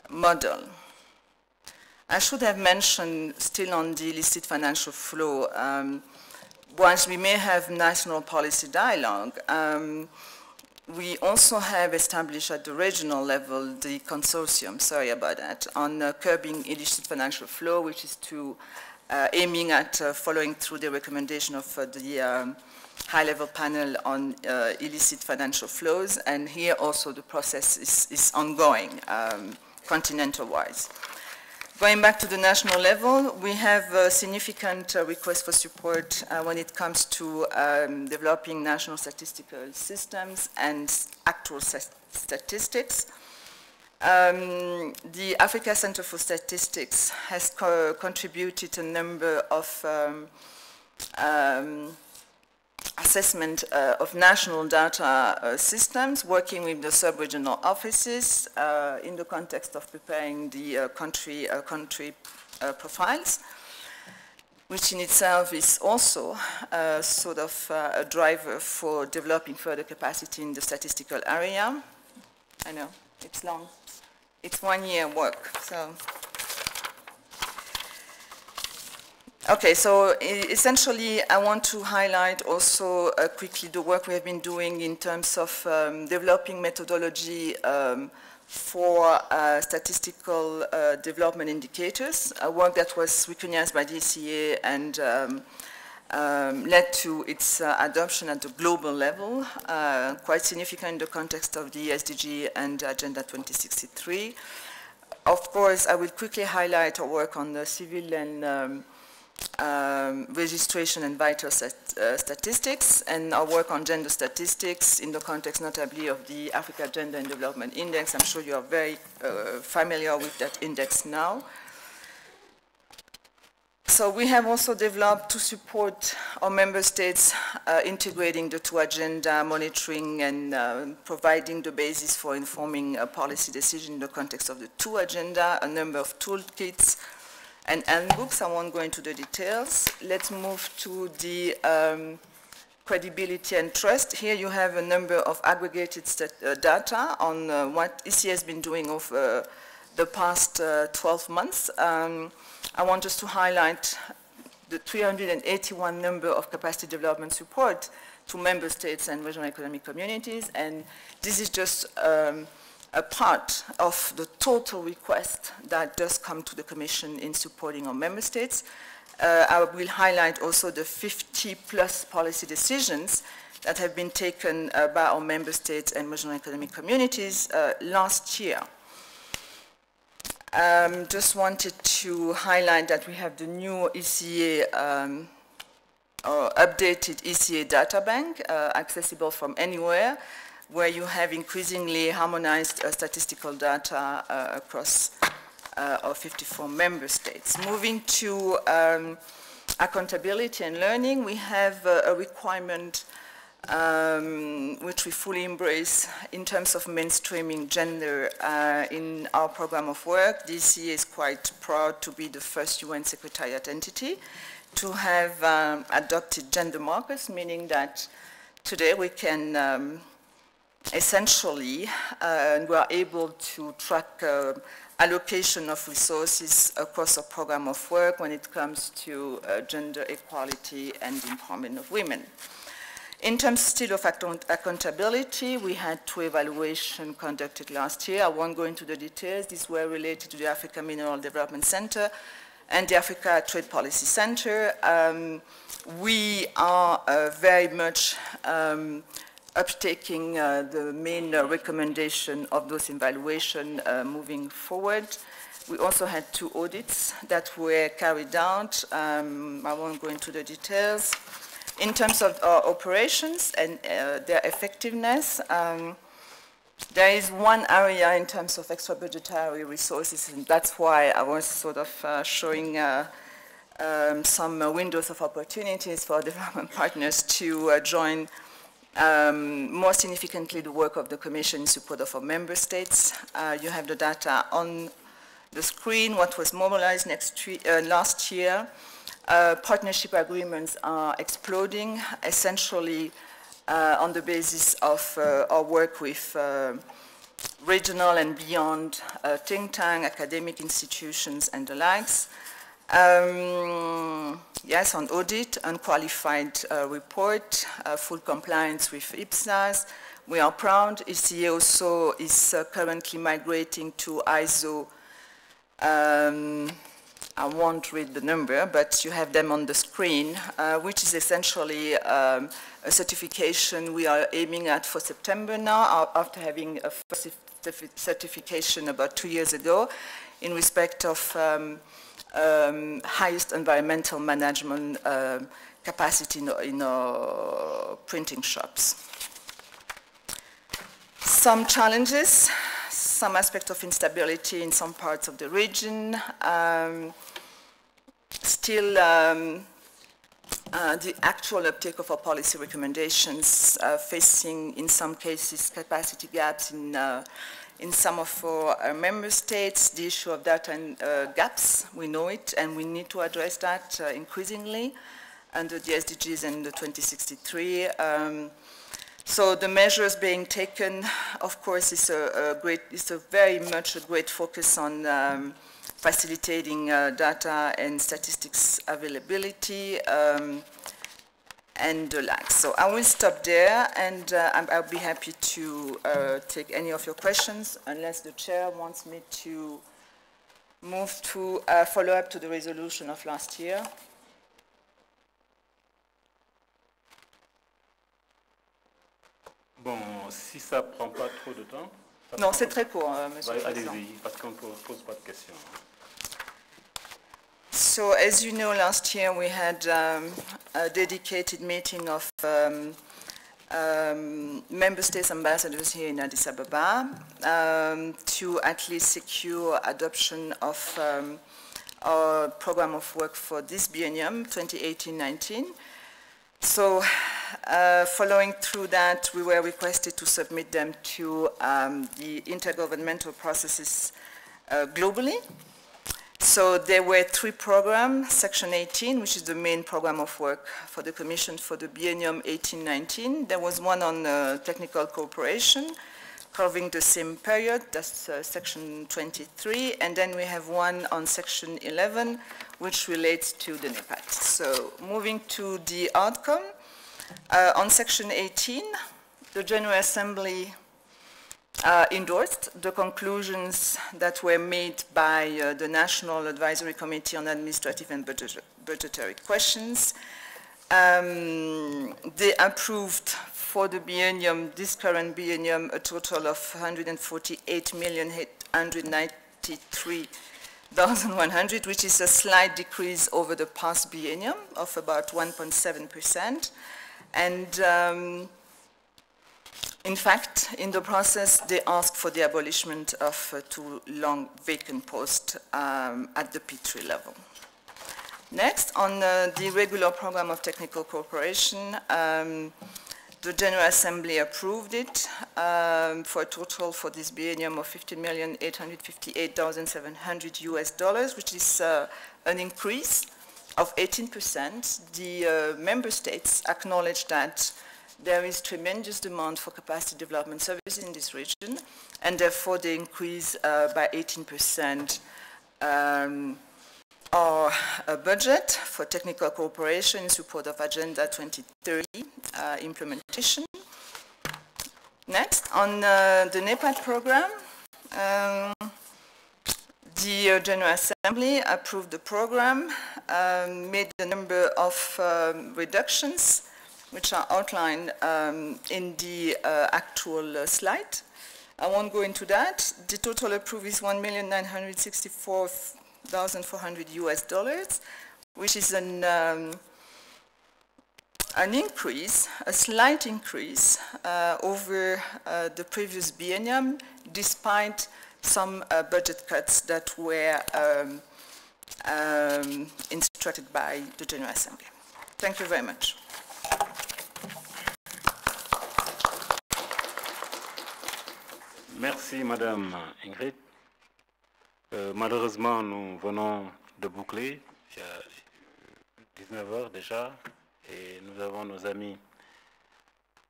model. I should have mentioned, still on the illicit financial flow, once we may have national policy dialogue, we also have established at the regional level the consortium, sorry about that, on curbing illicit financial flow, which is aiming at following through the recommendation of the high-level panel on illicit financial flows. And here also the process is ongoing, continental-wise. Going back to the national level, we have a significant request for support when it comes to developing national statistical systems and actual statistics. The Africa Center for Statistics has contributed a number of assessment of national data systems, working with the sub-regional offices in the context of preparing the country profiles, which in itself is also sort of a driver for developing further capacity in the statistical area. I know, it's long. It's 1 year work, so. Okay, so essentially I want to highlight also quickly the work we have been doing in terms of developing methodology for statistical development indicators, a work that was recognized by the ECA and led to its adoption at the global level, quite significant in the context of the SDG and Agenda 2063. Of course, I will quickly highlight our work on the civil and registration and vital statistics, and our work on gender statistics in the context notably of the Africa Gender and Development Index. I'm sure you are very familiar with that index now. So we have also developed to support our member states integrating the two agenda, monitoring and providing the basis for informing a policy decision in the context of the two agenda, a number of toolkits and handbooks. I won't go into the details. Let's move to the credibility and trust. Here you have a number of aggregated data on what ECA has been doing over the past 12 months. I want us to highlight the 381 number of capacity development support to member states and regional economic communities, and this is just a part of the total request that does come to the Commission in supporting our member states. I will highlight also the 50+ policy decisions that have been taken by our member states and regional economic communities last year. Just wanted to highlight that we have the new ECA, updated ECA data bank, accessible from anywhere, where you have increasingly harmonized statistical data across our 54 member states. Moving to accountability and learning, we have a requirement which we fully embrace in terms of mainstreaming gender in our program of work. The ECA is quite proud to be the first UN Secretariat entity to have adopted gender markers, meaning that today we can essentially, we are able to track allocation of resources across a program of work when it comes to gender equality and empowerment of women. In terms still of accountability, we had 2 evaluations conducted last year. I won't go into the details. These were related to the Africa Mineral Development Center and the Africa Trade Policy Center. We are very much uptaking the main recommendation of those evaluations moving forward. We also had 2 audits that were carried out. I won't go into the details. In terms of our operations and their effectiveness, there is one area in terms of extra budgetary resources, and that's why I was sort of showing some windows of opportunities for development partners to join more significantly the work of the Commission in support of our member states. You have the data on the screen, what was mobilized last year. Partnership agreements are exploding. Essentially, on the basis of our work with regional and beyond think tank, academic institutions, and the likes. Yes, on audit, unqualified report, full compliance with IPSAS. We are proud. ECA also is currently migrating to ISO. I won't read the number, but you have them on the screen, which is essentially a certification we are aiming at for September now, after having a first certification about 2 years ago in respect of highest environmental management capacity in our printing shops. Some challenges, some aspect of instability in some parts of the region. Still, the actual uptake of our policy recommendations facing, in some cases, capacity gaps in some of our member states. The issue of data and gaps, we know it, and we need to address that increasingly under the SDGs and the 2063. So the measures being taken, of course, is very much a great focus on facilitating data and statistics availability and the like. So I will stop there, and I'll be happy to take any of your questions, unless the chair wants me to move to follow up to the resolution of last year. Bon, si ça ne prend pas trop de temps. Non, c'est très court, Monsieur le Président. Allez-y, parce qu'on ne pose pas de questions. So, as you know, last year we had a dedicated meeting of member states ambassadors here in Addis Ababa to at least secure adoption of our program of work for this biennium, 2018-19. So, following through that, we were requested to submit them to the intergovernmental processes globally. So there were 3 programs, Section 18, which is the main program of work for the Commission for the biennium 18-19. There was one on technical cooperation, covering the same period, that's Section 23, and then we have one on Section 11, which relates to the NEPAT. So moving to the outcome, on Section 18, the General Assembly endorsed the conclusions that were made by the National Advisory Committee on Administrative and Budgetary Questions. They approved for the biennium, this current biennium, a total of 148,893,100, which is a slight decrease over the past biennium of about 1.7%. And in fact, in the process, they asked for the abolishment of 2 long vacant posts at the P3 level. Next, on the regular program of technical cooperation, the General Assembly approved it for a total for this biennium of $15,858,700 US, which is an increase of 18%. The member states acknowledge that there is tremendous demand for capacity development services in this region, and therefore they increase by 18% our budget for technical cooperation in support of Agenda 2030 implementation. Next, on the NEPAT program, the General Assembly approved the program, made a number of reductions, which are outlined in the actual slide. I won't go into that. The total approved is $1,964,400 US, which is an increase, a slight increase over the previous biennium, despite some budget cuts that were instructed by the General Assembly. Thank you very much. Merci, Madame Ingrid. Malheureusement, nous venons de boucler. Il y a 19 heures déjà, et nous avons nos amis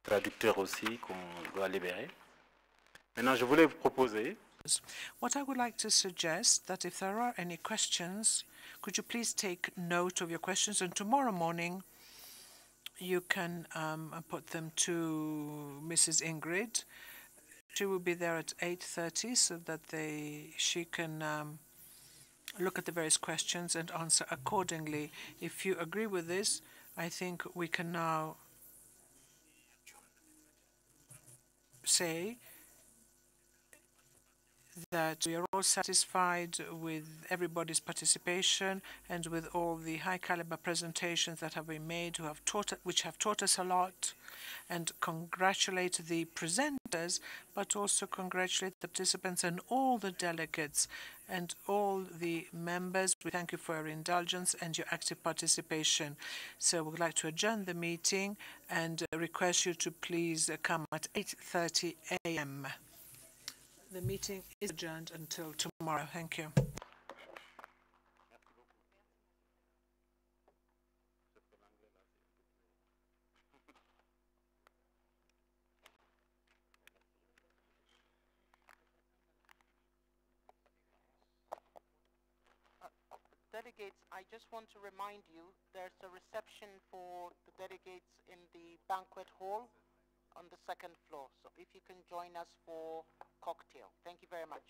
traducteurs aussi qu'on doit libérer. Maintenant, je voulais vous proposer. What I would like to suggest that if there are any questions, could you please take note of your questions, and tomorrow morning you can put them to Mrs. Ingrid. She will be there at 8:30 so that she can look at the various questions and answer accordingly. If you agree with this, I think we can now say that we are all satisfied with everybody's participation and with all the high caliber presentations that have been made, which have taught us a lot, and congratulate the presenters, but also congratulate the participants and all the delegates and all the members. We thank you for your indulgence and your active participation. So we'd like to adjourn the meeting and request you to please come at 8:30 a.m. The meeting is adjourned until tomorrow. Thank you. Delegates, I just want to remind you there's a reception for the delegates in the banquet hall on the second floor. So if you can join us for cocktail. Thank you very much.